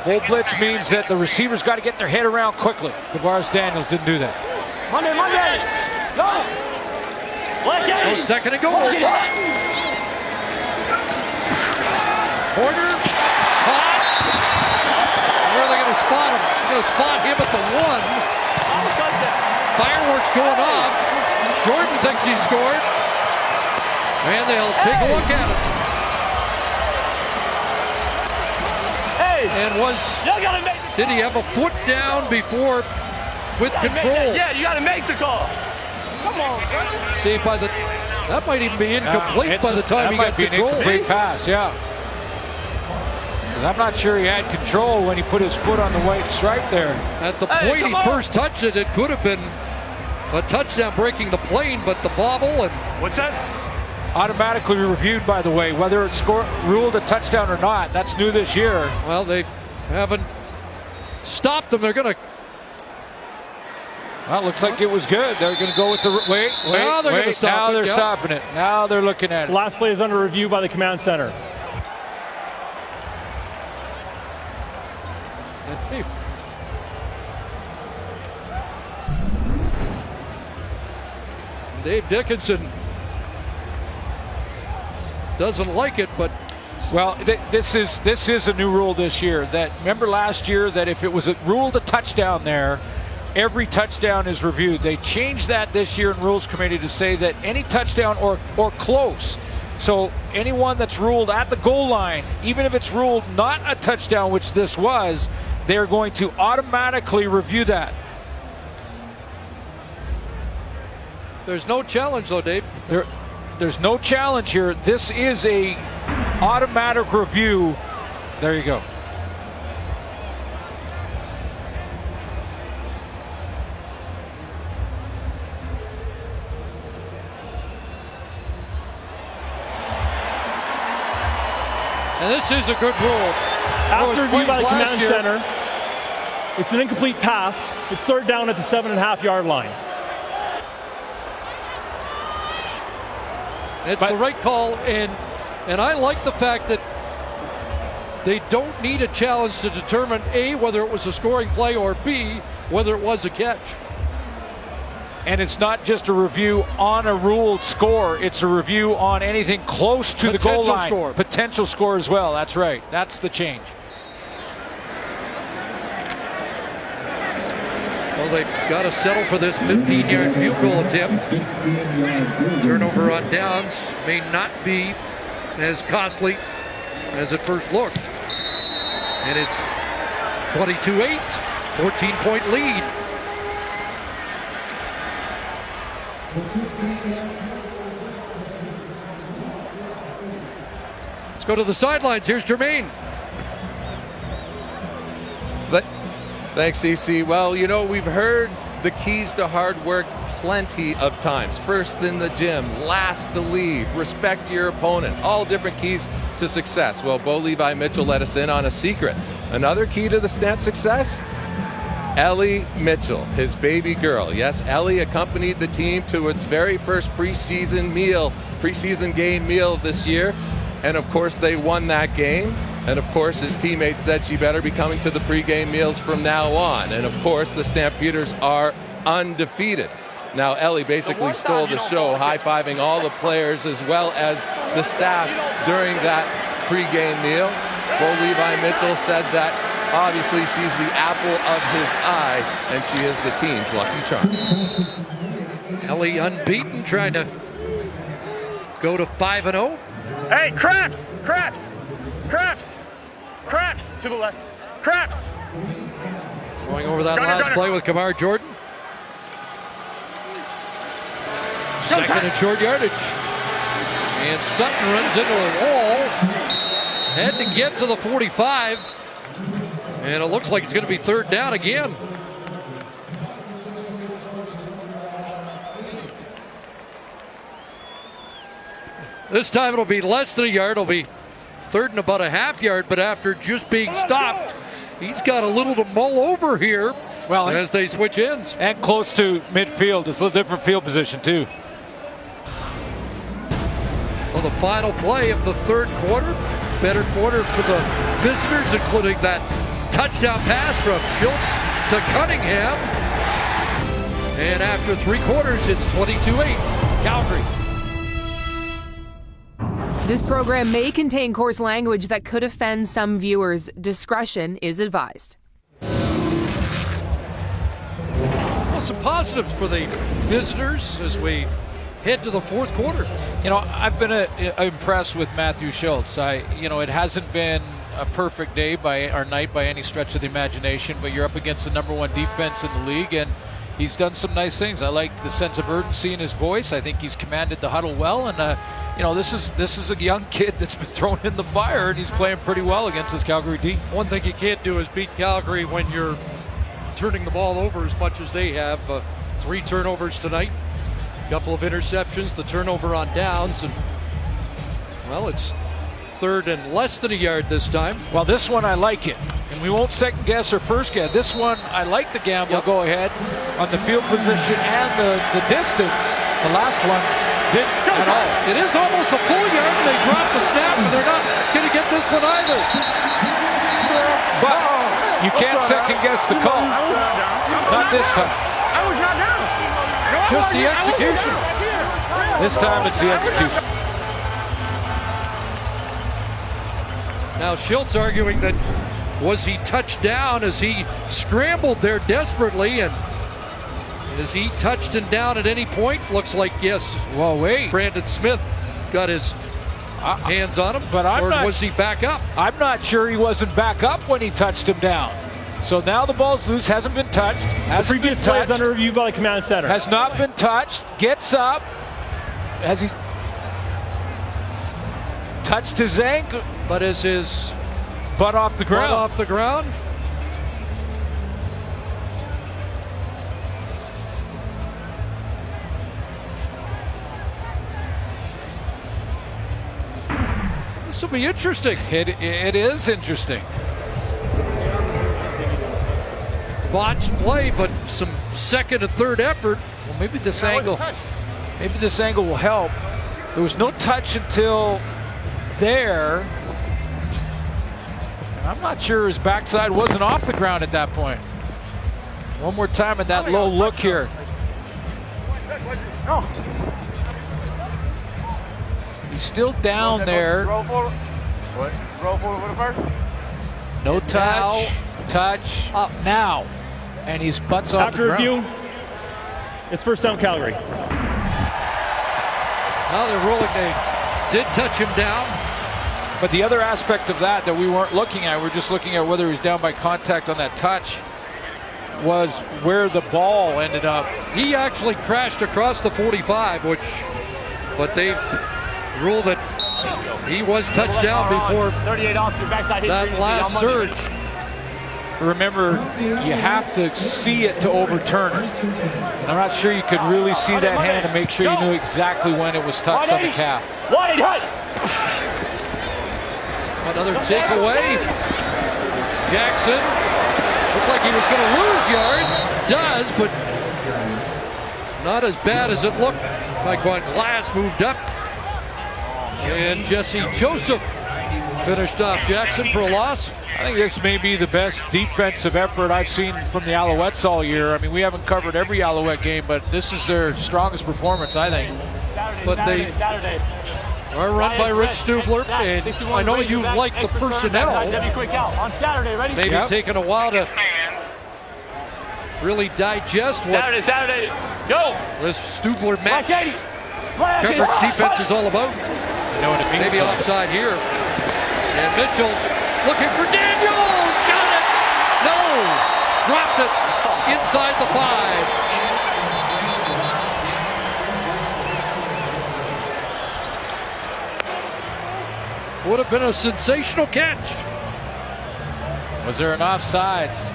Full blitz means that the receivers got to get their head around quickly. Tavares Daniels didn't do that. Monday. Go. No second and goal. Porter. Caught. Where are they going to spot him? They're going to spot him at the 1. Fireworks going off. Jordan thinks he scored. And they'll take a look at him. And did he have a foot down before with control? Yeah, you got to make the call. Come on, bro. See, that might even be incomplete by the time he got control. An incomplete pass, yeah. I'm not sure he had control when he put his foot on the white stripe there. At the point he first touched it, it could have been a touchdown breaking the plane, but the bobble and... What's that? Automatically reviewed, by the way, whether it's ruled a touchdown or not. That's new this year. Well, they haven't stopped them. They're going to... Well, it looks like it was good. They're going to go with the... Wait. Now they're going to stop Now it. they're stopping it. Now they're looking at it. Last play is under review by the command center. Dave Dickinson doesn't like it, but well, this is a new rule this year. That remember last year that if it was ruled a touchdown there, every touchdown is reviewed. They changed that this year in Rules Committee to say that any touchdown or close. So anyone that's ruled at the goal line, even if it's ruled not a touchdown, which this was, they're going to automatically review that. There's no challenge though, Dave. There's no challenge here. This is a automatic review. There you go. And this is a good rule. After review by the command center, it's an incomplete pass. It's third down at the 7.5-yard line. It's the right call, and I like the fact that they don't need a challenge to determine A, whether it was a scoring play, or B, whether it was a catch. And it's not just a review on a ruled score, it's a review on anything close to the goal line. Score. Potential score as well, that's right. That's the change. Well, they've got to settle for this 15-yard field goal attempt. Turnover on downs may not be as costly as it first looked. And it's 22-8, 14-point lead. Let's go to the sidelines. Here's Jermaine. Thanks, CC. Well, you know, we've heard the keys to hard work plenty of times. First in the gym, last to leave, respect your opponent, all different keys to success. Well, Bo Levi Mitchell let us in on a secret. Another key to the Stamp success? Ellie Mitchell, his baby girl. Yes, Ellie accompanied the team to its very first preseason game meal this year. And of course, they won that game. And of course, his teammates said she better be coming to the pregame meals from now on. And of course, the Stampeders are undefeated. Now, Ellie basically stole the show, high-fiving all the players as well as the staff during that pregame meal. Bo Levi Mitchell said that obviously she's the apple of his eye, and she is the team's lucky charm. Ellie unbeaten, trying to go to 5-0. Hey, Craps! To the left. Craps! Going over that last play with Kamar Jordan. Second and short yardage. And Sutton runs into a wall. Had to get to the 45. And it looks like it's going to be third down again. This time it'll be less than a yard. It'll be third and about a half yard, but after just being stopped, he's got a little to mull over here as they switch ends. And close to midfield. It's a little different field position too. So the final play of the third quarter. Better quarter for the visitors, including that touchdown pass from Schultz to Cunningham. And after three quarters, it's 22-8, Calgary. This program may contain coarse language that could offend some viewers. Discretion is advised. Well, some positives for the visitors as we head to the fourth quarter. You know, I've been impressed with Matthew Schultz. It hasn't been a perfect day or night by any stretch of the imagination, but you're up against the #1 defense in the league, and he's done some nice things. I like the sense of urgency in his voice. I think he's commanded the huddle well, and this is a young kid that's been thrown in the fire, and he's playing pretty well against this Calgary D. One thing you can't do is beat Calgary when you're turning the ball over as much as they have. 3 turnovers tonight, a couple of interceptions, the turnover on downs, and well, it's third and less than a yard this time. Well, this one I like it, and we won't second guess or first guess. This one I like the gamble. Go ahead on the field position and the distance. The last one didn't at all. It is almost a full yard, and they drop the snap, and they're not going to get this one either. But you can't second guess the call. Not this time. I was not down. Just the execution. This time it's the execution. Now Schultz arguing that was he touched down as he scrambled there desperately, and is he touched and down at any point? Looks like yes. Well, wait. Brandon Smith got his hands on him, but was he back up? I'm not sure he wasn't back up when he touched him down. So now the ball's loose, hasn't been touched. The previous play is under review by the command center. Has not been touched, gets up. Has he touched his ankle? But is his butt off the ground? Butt off the ground? This will be interesting. It is interesting. Botched play, but some second and third effort. Well, maybe this angle will help. There was no touch until there. And I'm not sure his backside wasn't off the ground at that point. One more time at that low look here. He's still down there. Roll forward. Roll forward with the first. No touch. Touch. Up now. And he's butts off After the ground. review, it's first down Calgary. Now they're rolling. They did touch him down. But the other aspect of that we weren't looking at, we're just looking at whether he was down by contact on that touch, was where the ball ended up. He actually crashed across the 45, but they ruled that he was touched down before 38 off your backside that last surge. Remember, you have to see it to overturn it. And I'm not sure you could really see that hand to make sure you knew exactly when it was touched on the calf. Another takeaway. Jackson looked like he was going to lose yards. Does, but not as bad as it looked. Taekwon Glass moved up. And Jesse Joseph finished off Jackson for a loss. I think this may be the best defensive effort I've seen from the Alouettes all year. I mean, we haven't covered every Alouette game, but this is their strongest performance, I think. But they are run by Rich Stubler, and I know you like the personnel. Maybe taking a while to really digest what this Stubler match coverage defense is all about. Maybe offside here. And Mitchell looking for Daniels. Got it. No. Dropped it inside the 5. Would have been a sensational catch. Was there an offsides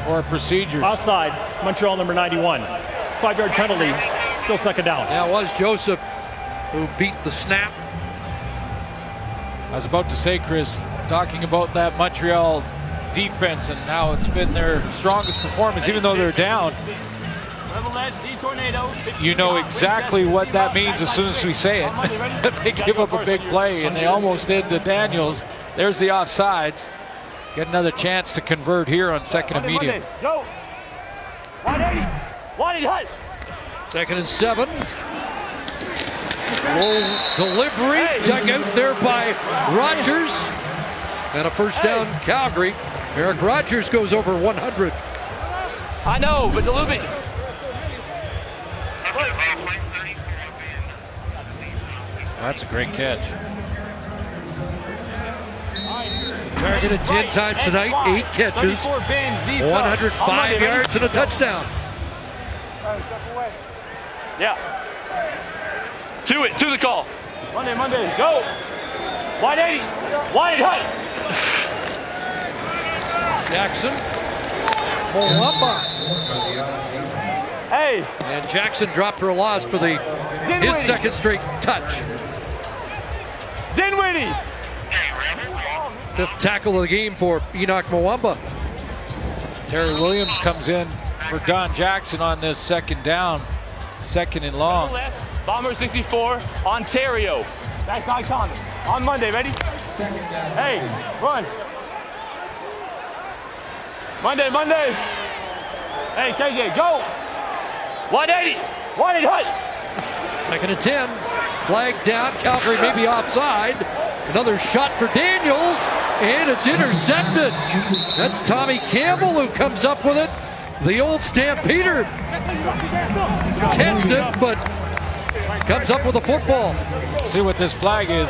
or a procedure? Offside, Montreal number 91. 5-yard penalty, still second down. That was Joseph who beat the snap. I was about to say, Chris, talking about that Montreal defense and how it's been their strongest performance, even though they're down. You know exactly what that means as soon as we say it. They give up a big play, and they almost did to Daniels. There's the offsides. Get another chance to convert here on second and medium. Go. 180. Second and 7. Low delivery, dug out there by Rogers. And a first down, Calgary. Eric Rogers goes over 100. I know, but a little bit. That's a great catch. Targeted 10 times tonight, 8 catches, 105 yards and a touchdown. Yeah. To the call. Monday, go. 180. Wide hut. Jackson. Moamba. Hey. And Jackson dropped for a loss for his second straight touch. Dinwiddie. 5th tackle of the game for Enoch Moamba. Terry Williams comes in for Don Jackson on this second down, second and long. Bomber 64, Ontario. That's iconic. On Monday, ready? Hey, run. Monday. Hey, KJ, go. 180. 180 hut. Second and 10. Flag down. Calgary maybe offside. Another shot for Daniels, and it's intercepted. That's Tommy Campbell who comes up with it. The old Stampeder tested, but comes up with a football. See what this flag is.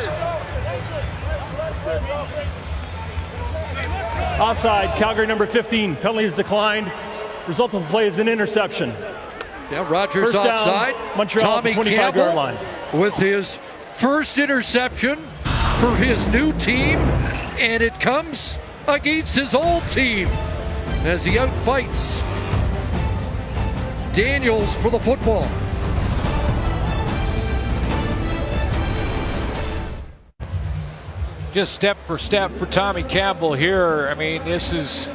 Offside, Calgary number 15. Penalty is declined. Result of the play is an interception. Yeah, Rogers First down, offside. Montreal Tommy at the 25-yard Campbell line. with his first interception for his new team, and it comes against his old team as he outfights Daniels for the football. just step for step for Tommy Campbell here. I mean, this is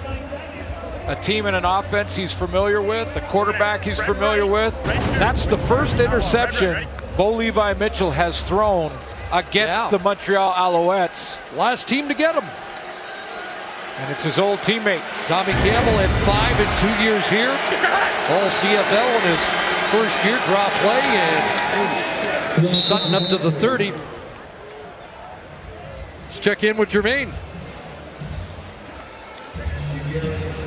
a team and an offense he's familiar with, a quarterback he's familiar with. That's the first interception Bo Levi Mitchell has thrown against the Montreal Alouettes. Last team to get him. And it's his old teammate. Tommy Campbell had 5 in 2 years here. All CFL in his first year. Draw play, and Sutton up to the 30. Let's check in with Jermaine.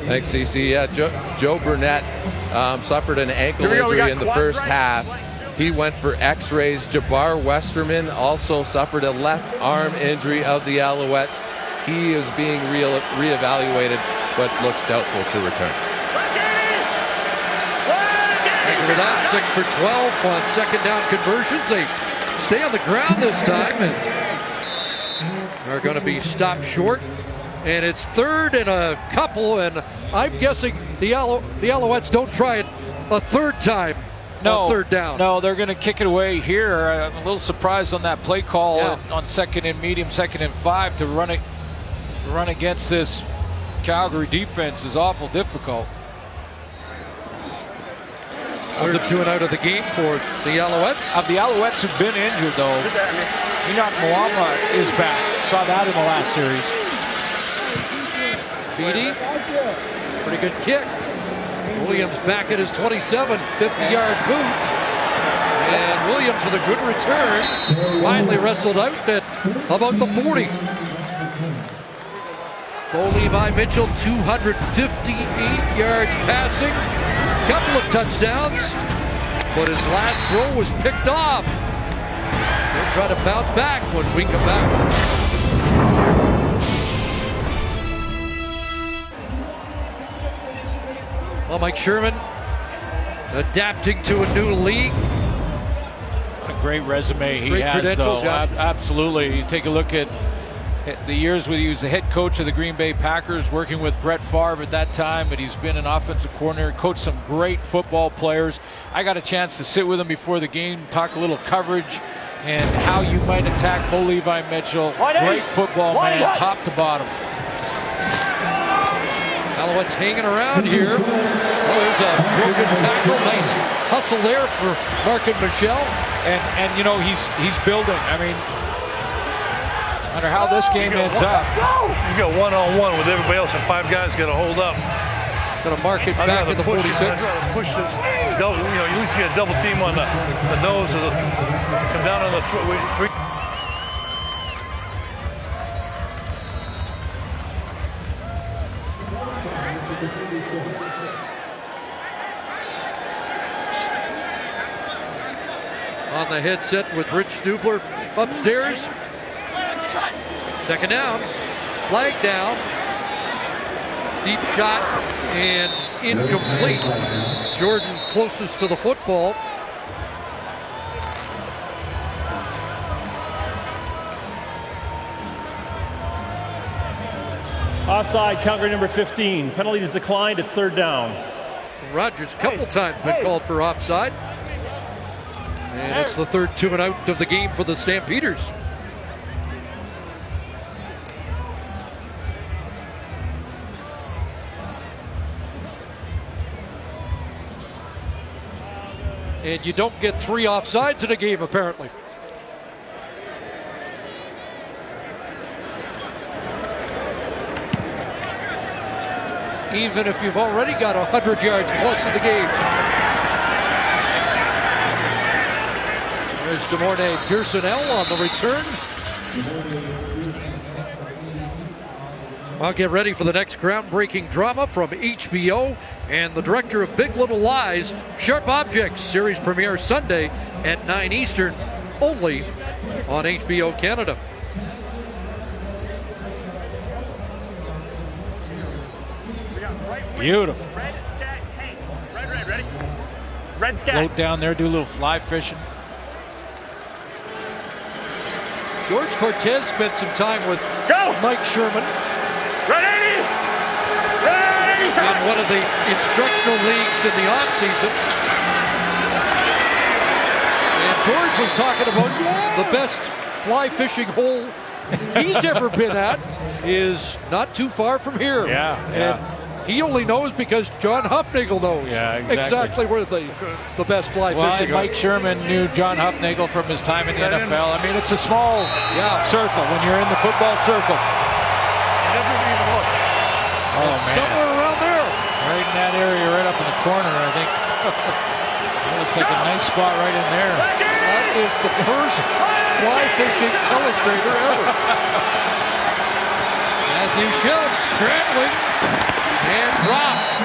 Thanks, CC. Yeah, Joe Burnett suffered an ankle injury in the first half. He went for x-rays. Jabbar Westerman also suffered a left arm injury of the Alouettes. He is being reevaluated, but looks doubtful to return. Thank you for that. 6 for 12 on second down conversions. They stay on the ground this time and are going to be stopped short. And it's third and a couple, and I'm guessing the Alouettes don't try it a third time. On third down. No, they're going to kick it away here. I'm a little surprised on that play call on second and medium, 2nd and 5 to run against this Calgary defense is awful difficult. They're 2 and out of the game for the Alouettes. Of the Alouettes who've been injured, though, Enoch Mwamba is back. Saw that in the last series. Beatty, pretty good kick. Williams back at his 27, 50-yard boot. And Williams with a good return. Finally wrestled out at about the 40. Bo Levi Mitchell, 258 yards passing. Couple of touchdowns. But his last throw was picked off. He'll try to bounce back when we come back. Well, Mike Sherman adapting to a new league. What a great resume he Great has, credentials, though. Absolutely. You take a look at the years where he was the head coach of the Green Bay Packers, working with Brett Favre at that time, but he's been an offensive coordinator, coached some great football players. I got a chance to sit with him before the game, talk a little coverage and how you might attack Bo Levi Mitchell. Great football man, top to bottom. Alouettes hanging around here. Oh, there's a broken tackle. Nice hustle there for Mark and Michelle. And you know, he's building. I mean, no matter how this game ends up. You got one-on-one with everybody else, and 5 guys got to hold up. Going to mark it back at the 46. Push the double, you know, you at least get a double team on the nose of the, come down on the three. On the headset with Rich Stubler upstairs. Second down, flag down, deep shot and incomplete. Jordan closest to the football. Offside, Calgary number 15. Penalty is declined, it's third down. Rogers a couple times been called for offside. And it's the third 2 and out of the game for the Stampeders. And you don't get 3 offsides in a game, apparently. Even if you've already got 100 yards plus in the game. There's DeMornay Pearsonell on the return. I'll get ready for the next groundbreaking drama from HBO and the director of Big Little Lies, Sharp Objects, series premiere Sunday at 9 Eastern, only on HBO Canada. Beautiful. Red, ready? Red scat. Float down there, do a little fly fishing. George Cortez spent some time with Mike Sherman. Ready! In one of the instructional leagues in the offseason. And George was talking about the best fly fishing hole he's ever been at is not too far from here. And he only knows because John Huffnagel knows exactly where the best fly fishing Mike Sherman knew John Huffnagel from his time in the NFL. I mean, it's a small circle when you're in the football circle. Never even look. Oh, man. Somewhere around there. Right in that area, right up in the corner, I think. Looks like a nice spot right in there. That is the first fly fishing telestrator ever. Matthew Schultz scrambling and dropped.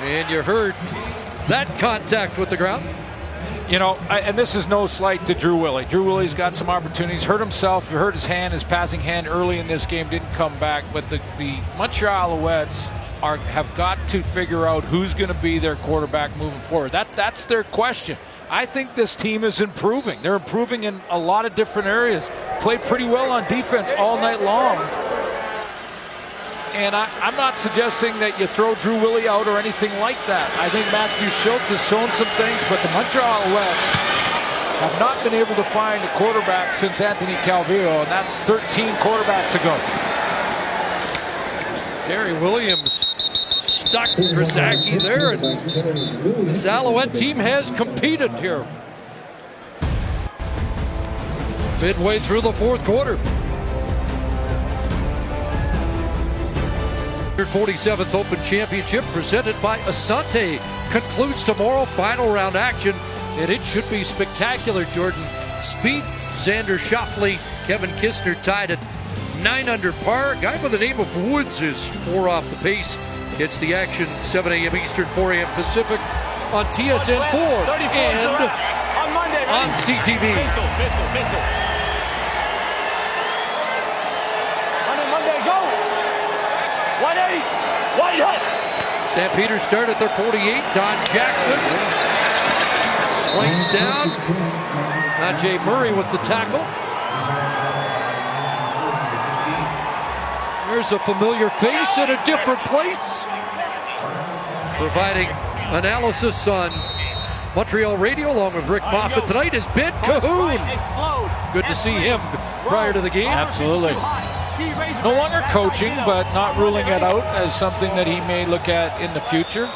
And you heard that contact with the ground. You know, and this is no slight to Drew Willie. Drew Willie's got some opportunities. Hurt himself, hurt his hand, his passing hand early in this game, didn't come back. But the Montreal Alouettes have got to figure out who's going to be their quarterback moving forward. That's their question. I think this team is improving. They're improving in a lot of different areas. Played pretty well on defense all night long. And I'm not suggesting that you throw Drew Willie out or anything like that. I think Matthew Schultz has shown some things, but the Montreal Alouettes have not been able to find a quarterback since Anthony Calvillo, and that's 13 quarterbacks ago. Terry Williams stuck Krasacki there, and this Alouette team has competed here. Midway through the fourth quarter. 47th Open Championship presented by Asante concludes tomorrow. Final round action, and it should be spectacular, Jordan. Speed, Xander Schauffele, Kevin Kistner tied at 9 under par. A guy by the name of Woods is 4 off the pace. Gets the action 7 a.m. Eastern, 4 a.m. Pacific on TSN 4 and on CTV. Monday, go! 180! White hut! Stampeders start at their 48. Don Jackson sliced down. Najee Murray with the tackle. There's a familiar face in a different place. Providing analysis on Montreal radio along with Rick Moffitt tonight is Ben Cahoon. Good to see him prior to the game. Absolutely. No longer coaching, but not ruling it out as something that he may look at in the future.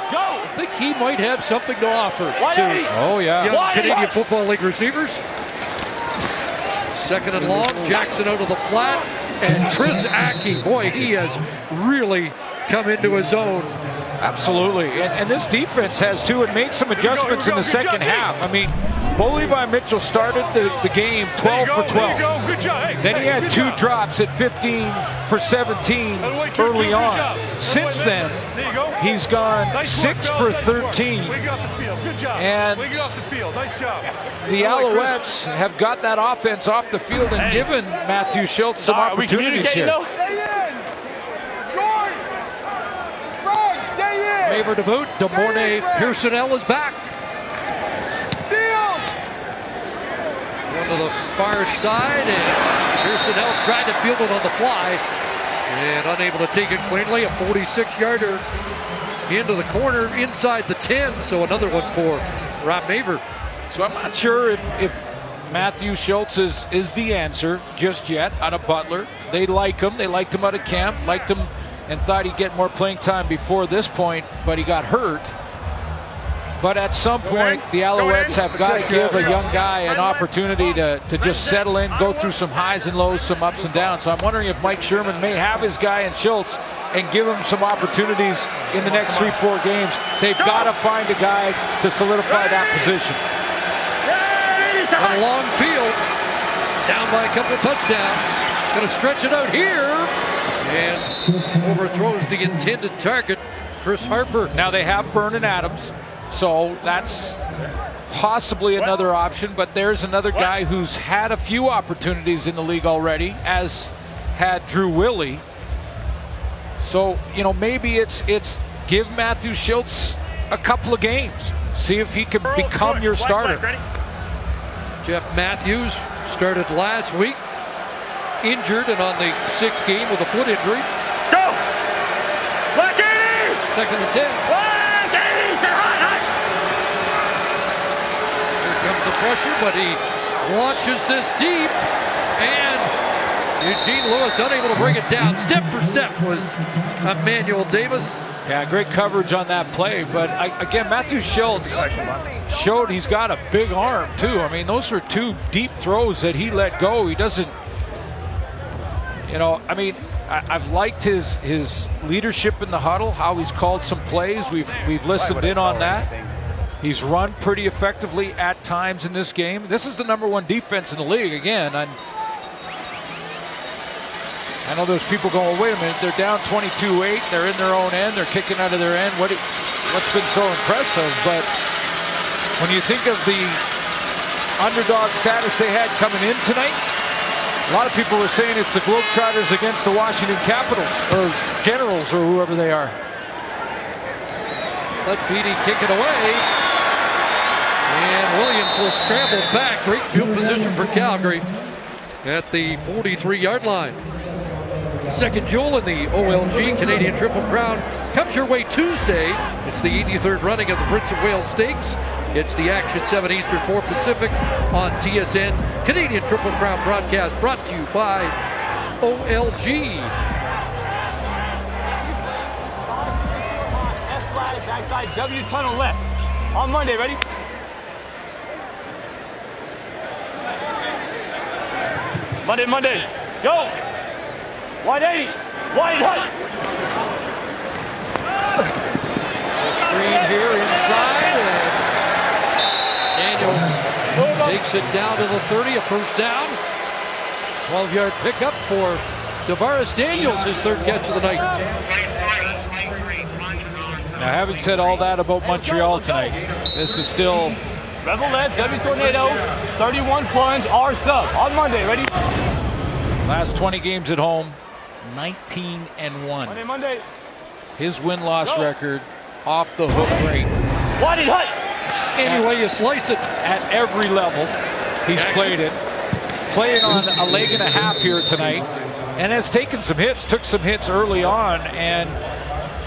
I think he might have something to offer to young Canadian Football League receivers. Second and long, Jackson out of the flat, and Chris Aki, boy, he has really come into his own. Absolutely, and this defense has too, and made some adjustments in the second half. I mean, Bo Levi Mitchell started the game 12 for 12. Good job. Hey, then he had 2 drops at 15 for 17 early on. Since then, he's gone 6 for 13. And the Alouettes have got that offense off the field and given Matthew Schultz some opportunities here. Favor to boot. DeMornay Pearsonell is back. One to the far side, and Pearsonell tried to field it on the fly and unable to take it cleanly. A 46-yarder into the corner inside the 10, so another one for Rob Maver. So I'm not sure if Matthew Schultz is the answer just yet out of Butler. They like him. They liked him out of camp, liked him and thought he'd get more playing time before this point, but he got hurt. But at some point, the Alouettes have got to give a young guy an opportunity to just settle in, go through some highs and lows, some ups and downs. So I'm wondering if Mike Sherman may have his guy in Schultz and give him some opportunities in the next 3-4 games. They've got to find a guy to solidify that position. On a long field, down by a couple of touchdowns. Going to stretch it out here, and overthrows the intended target, Chris Harper. Now they have Vernon Adams, so that's possibly another option, but there's another guy who's had a few opportunities in the league already, as had Drew Willie. So, you know, maybe it's give Matthew Schultz a couple of games. See if he can become your starter. Jeff Matthews started last week, injured and on the 6th game with a foot injury. Go! Black 80! Second and 10. Black 80! Hot, hot! Here comes the pressure, but he launches this deep, and Eugene Lewis unable to bring it down. Step for step was Emmanuel Davis. Yeah, great coverage on that play. But again, Matthew Schultz showed he's got a big arm too. I mean, those were two deep throws that he let go. He doesn't, you know, I mean, I've liked his leadership in the huddle, how he's called some plays. We've listened in on that. He's run pretty effectively at times in this game. This is the #1 defense in the league again. And I know there's people going, wait a minute, they're down 22-8, they're in their own end, they're kicking out of their end. What's been so impressive? But when you think of the underdog status they had coming in tonight, a lot of people were saying it's the Globetrotters against the Washington Capitals, or Generals, or whoever they are. Let Beatty kick it away. And Williams will scramble back. Great field position for Calgary at the 43-yard line. Second jewel in the OLG Canadian Triple Crown comes your way Tuesday. It's the 83rd running of the Prince of Wales Stakes. It's the action 7 Eastern, 4 Pacific on TSN. Canadian Triple Crown broadcast brought to you by OLG. Backside W tunnel left. On Monday, ready? Monday. Go! 180. Wide hut. The screen here inside. And Daniels takes it down to the 30, a first down. 12-yard pickup for Davaris Daniels, his third catch of the night. Now, having said all that about Montreal tonight, this is still Rebel left, W Tornado, 31 plunge, R sub. On Monday, ready? last 20 games at home, 19-1. Monday. His win-loss record off the hook great. Why did Hut? Any way you slice it. At every level, he's played it. Playing on a leg and a half here tonight, and has taken some hits, took some hits early on, and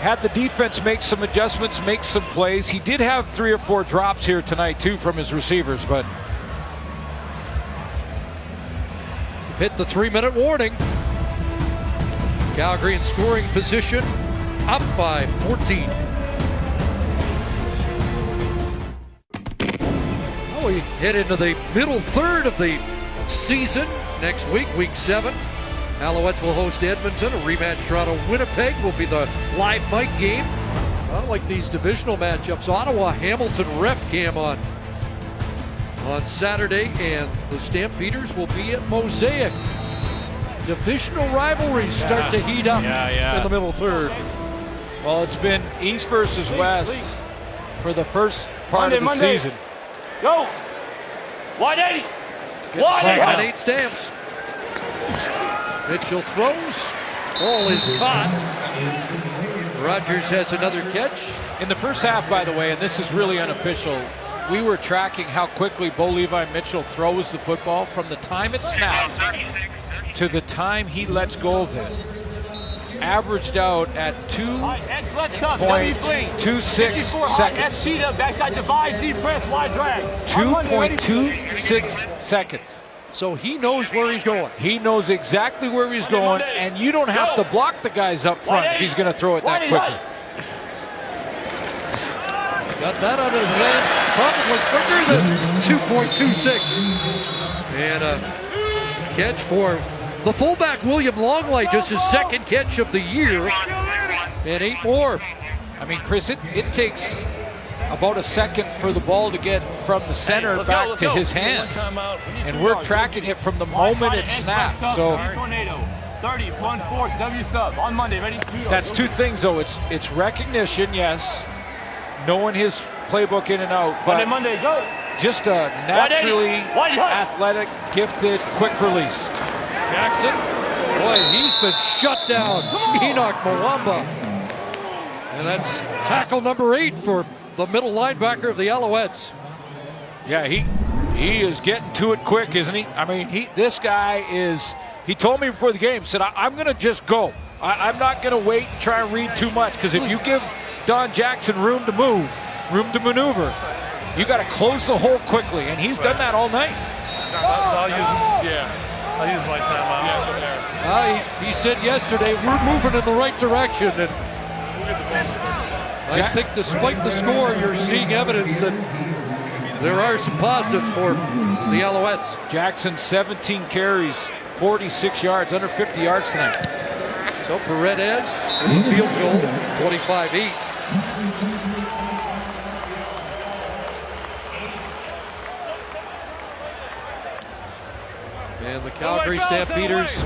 had the defense make some adjustments, make some plays. He did have 3 or 4 drops here tonight, too, from his receivers, but we've hit the 3-minute warning. Calgary in scoring position, up by 14. Well, we head into the middle third of the season next week, week 7. Alouettes will host Edmonton. A rematch Toronto-Winnipeg will be the live mic game. I like these divisional matchups. Ottawa-Hamilton ref cam on Saturday, and the Stampeders will be at Mosaic. Divisional rivalries start to heat up in the middle third. Well, it's been East versus West for the first part of the season. Go! 180! Second and 8 Stamps. Mitchell throws. Ball is caught. Rogers has another catch. In the first half, by the way, and this is really unofficial, we were tracking how quickly Bo Levi Mitchell throws the football from the time it's snapped to the time he lets go of it. Averaged out at 2.26 seconds. 2.26 seconds. So he knows where he's going. He knows exactly where he's going, and you don't have to block the guys up front if he's going to throw it that quickly. Got that out of his hands probably quicker than 2.26. And a catch for the fullback, William Longley, just his second catch of the year. And 8 more. I mean, Chris, it takes about a second for the ball to get from the center back to his hands. And we're tracking it from the moment it snaps. So 30, 1-4, W sub. On Monday, ready? That's 2 things, though. It's recognition, yes, knowing his playbook in and out, but Monday, go. Just a naturally athletic, gifted, quick release. Jackson, boy, he's been shut down. Enoch Mwamba. And that's tackle number 8 for the middle linebacker of the Alouettes. Yeah, he is getting to it quick, isn't he? I mean, this guy is, he told me before the game, said, I'm going to just go. I'm not going to wait and try and read too much, because if you give Don Jackson room to move, room to maneuver, you got to close the hole quickly, and he's done that all night. I'll use my timeout. He said yesterday, we're moving in the right direction. And I think despite the score, you're seeing evidence that there are some positives for the Alouettes. Jackson, 17 carries, 46 yards, under 50 yards tonight. So Paredes with the field goal, 25-8. And the Calgary Stampeders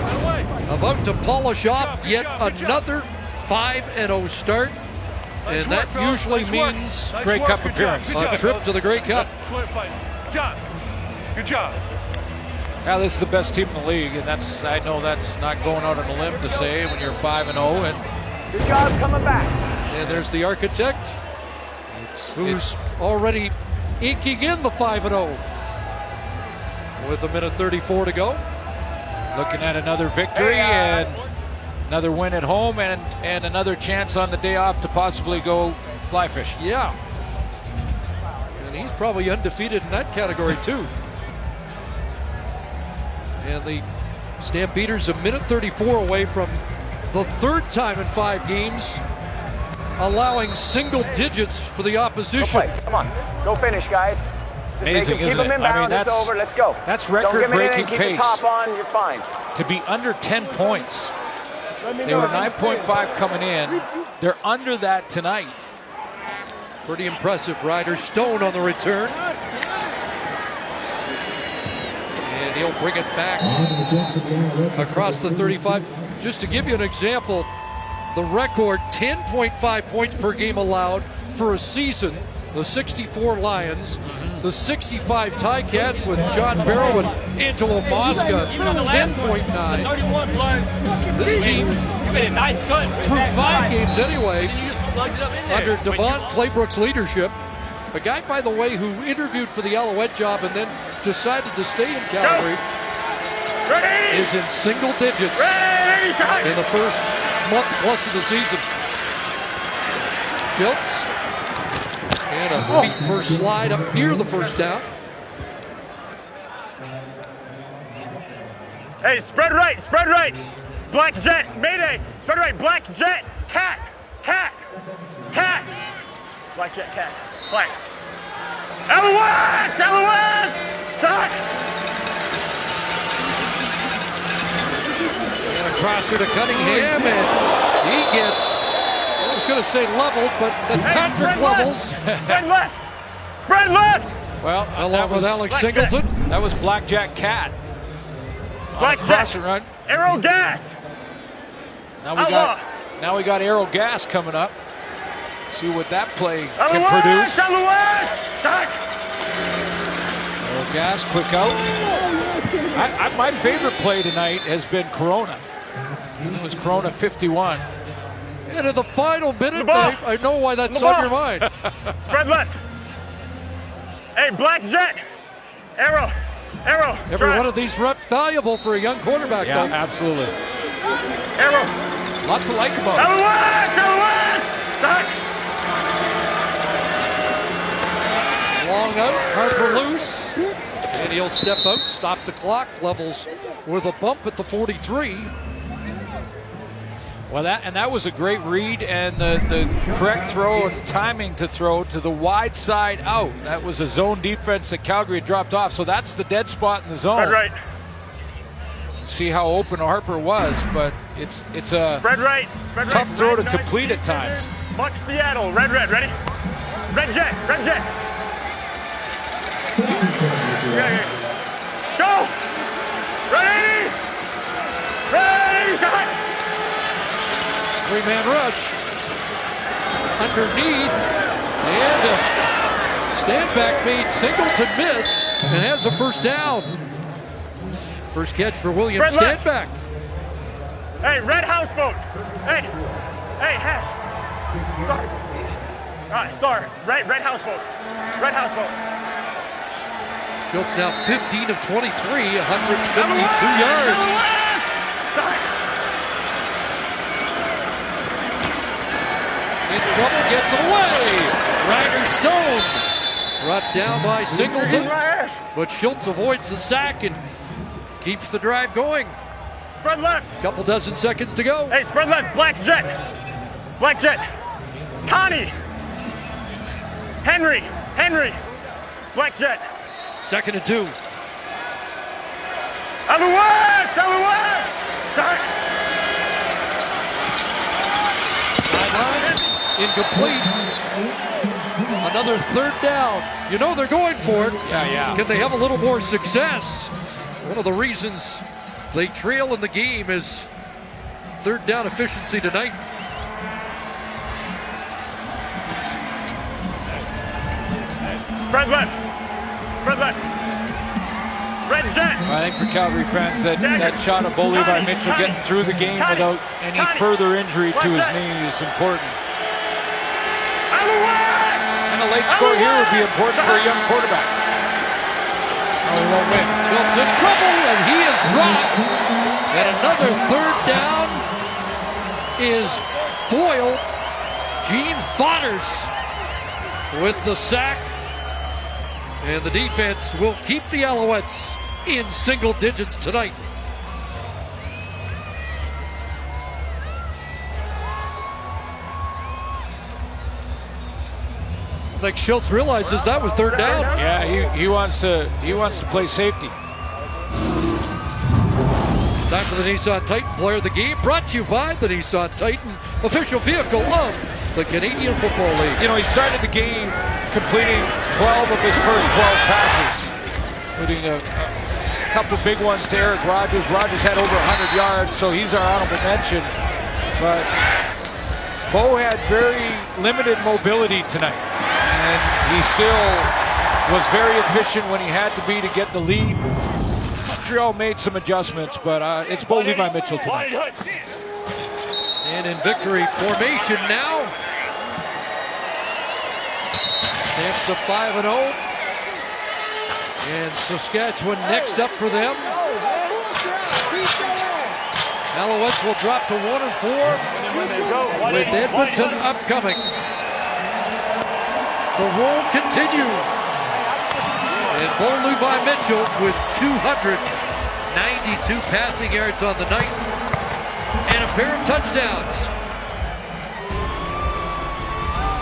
about to polish off yet another 5-0 start. And that usually means Grey Cup appearance. A trip to the Grey Cup. John, good job. Yeah, this is the best team in the league, and I know that's not going out on a limb to say when you're 5-0. And good job coming back. And there's the architect, who's already inking in the 5-0 with 1:34 to go. Looking at another victory and another win at home and another chance on the day off to possibly go fly fish. Yeah. And he's probably undefeated in that category too. And the Stampeders 1:34 away from the third time in 5 games allowing single digits for the opposition. Go play. Come on, go finish, guys. Amazing, keep them inbound. It's over. Let's go. That's record-breaking pace. Keep the top on. You're fine. To be under 10 points. They were 9.5 coming in. They're under that tonight. Pretty impressive. Ryder Stone on the return. And he'll bring it back across the 35. Just to give you an example, the record 10.5 points per game allowed for a season. The 64 Lions, the 65 Ticats with John Barrow and Angelo Mosca, 10.9. This team, through 5 games anyway, under Devon Claybrook's leadership, a guy, by the way, who interviewed for the Alouette job and then decided to stay in Calgary, is in single digits in the first month plus of the season. Schultz. And a feet first slide up near the first down. Hey, spread right, spread right. Black jet, mayday. Spread right, black jet, cat, cat, cat. Black jet, cat, black. Alouettes, Alouettes, tuck. And a crosser to Cunningham, and he gets, I was going to say leveled, but that's Patrick Levels. Spread left! Spread left! Well, along with Alex Singleton. That was Blackjack Cat. Blackjack run. Arrow gas! Now we got Arrow Gas coming up. See what that play can produce. Alouettes! Tuck! Arrow Gas, quick out. My favorite play tonight has been Corona. It was Corona 51. And in the final minute, I know why that's on your mind. Spread left. Hey, black jet. Arrow. Arrow. Every one of these reps valuable for a young quarterback. Yeah, though. absolutely. Arrow. Lots to like about it. Alouettes! Alouettes! Tuck! Long out, Harper loose. And he'll step out, stop the clock. Levels with a bump at the 43. Well, that was a great read, and the correct throw and timing to throw to the wide side out. That was a zone defense that Calgary had dropped off, so that's the dead spot in the zone. Spread right. See how open Harper was, but it's a spread right. Spread tough right. throw Red to complete at times. Buck Seattle. Red, red. Ready? Red jet. Red jet. Go! Ready! Ready! Shot! 3-man rush. Underneath. And stand back made Singleton miss and has a first down. First catch for William Standback. Hey, red houseboat. Hey, hash. Star. All right, star. Red houseboat. Red houseboat. Schultz now 15 of 23, 152 yards. In trouble, gets it away. Ryder Stone Brought down by Singleton, but Schultz avoids the sack and keeps the drive going. Spread left. Couple dozen seconds to go. Hey, spread left. Black jet. Black jet. Connie. Henry. Black jet. 2nd and 2. Alouettes. Start. Sidelines, incomplete. Another 3rd down. You know they're going for it. Yeah. Can they have a little more success? One of the reasons they trail in the game is 3rd down efficiency tonight. Spread left. Red jet. I think for Calgary fans, that shot of Bo Levi Mitchell getting through the game without any further injury to his knee is important. And a late score here would be important for a young quarterback. Oh, he won't win. Phillips in trouble, and he is dropped. And another 3rd down is foiled. Gene Fodders with the sack. And the defense will keep the Alouettes in single digits tonight. I think Schultz realizes that was 3rd down. Yeah, he wants to play safety. Time for the Nissan Titan Player of the Game, brought to you by the Nissan Titan, official vehicle of the Canadian Football League. You know, he started the game completing 12 of his first 12 passes, including a couple of big ones to Eric Rogers. Rogers had over 100 yards, so he's our honorable mention. But Bo had very limited mobility tonight, and he still was very efficient when he had to be to get the lead. Montreal made some adjustments, but it's Bo Levi Mitchell tonight. And in victory formation now. Stamps to 5-0. And Saskatchewan next up for them. Alouettes will drop to 1-4 with Edmonton upcoming. The roll continues. And Bo Levi Mitchell with 292 passing yards on the night and a pair of touchdowns.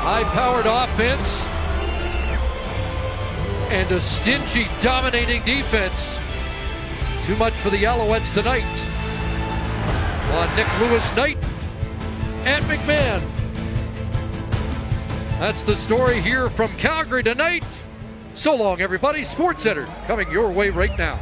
High-powered offense and a stingy, dominating defense. Too much for the Alouettes tonight. On Nick Lewis night at McMahon. That's the story here from Calgary tonight. So long, everybody. SportsCenter coming your way right now.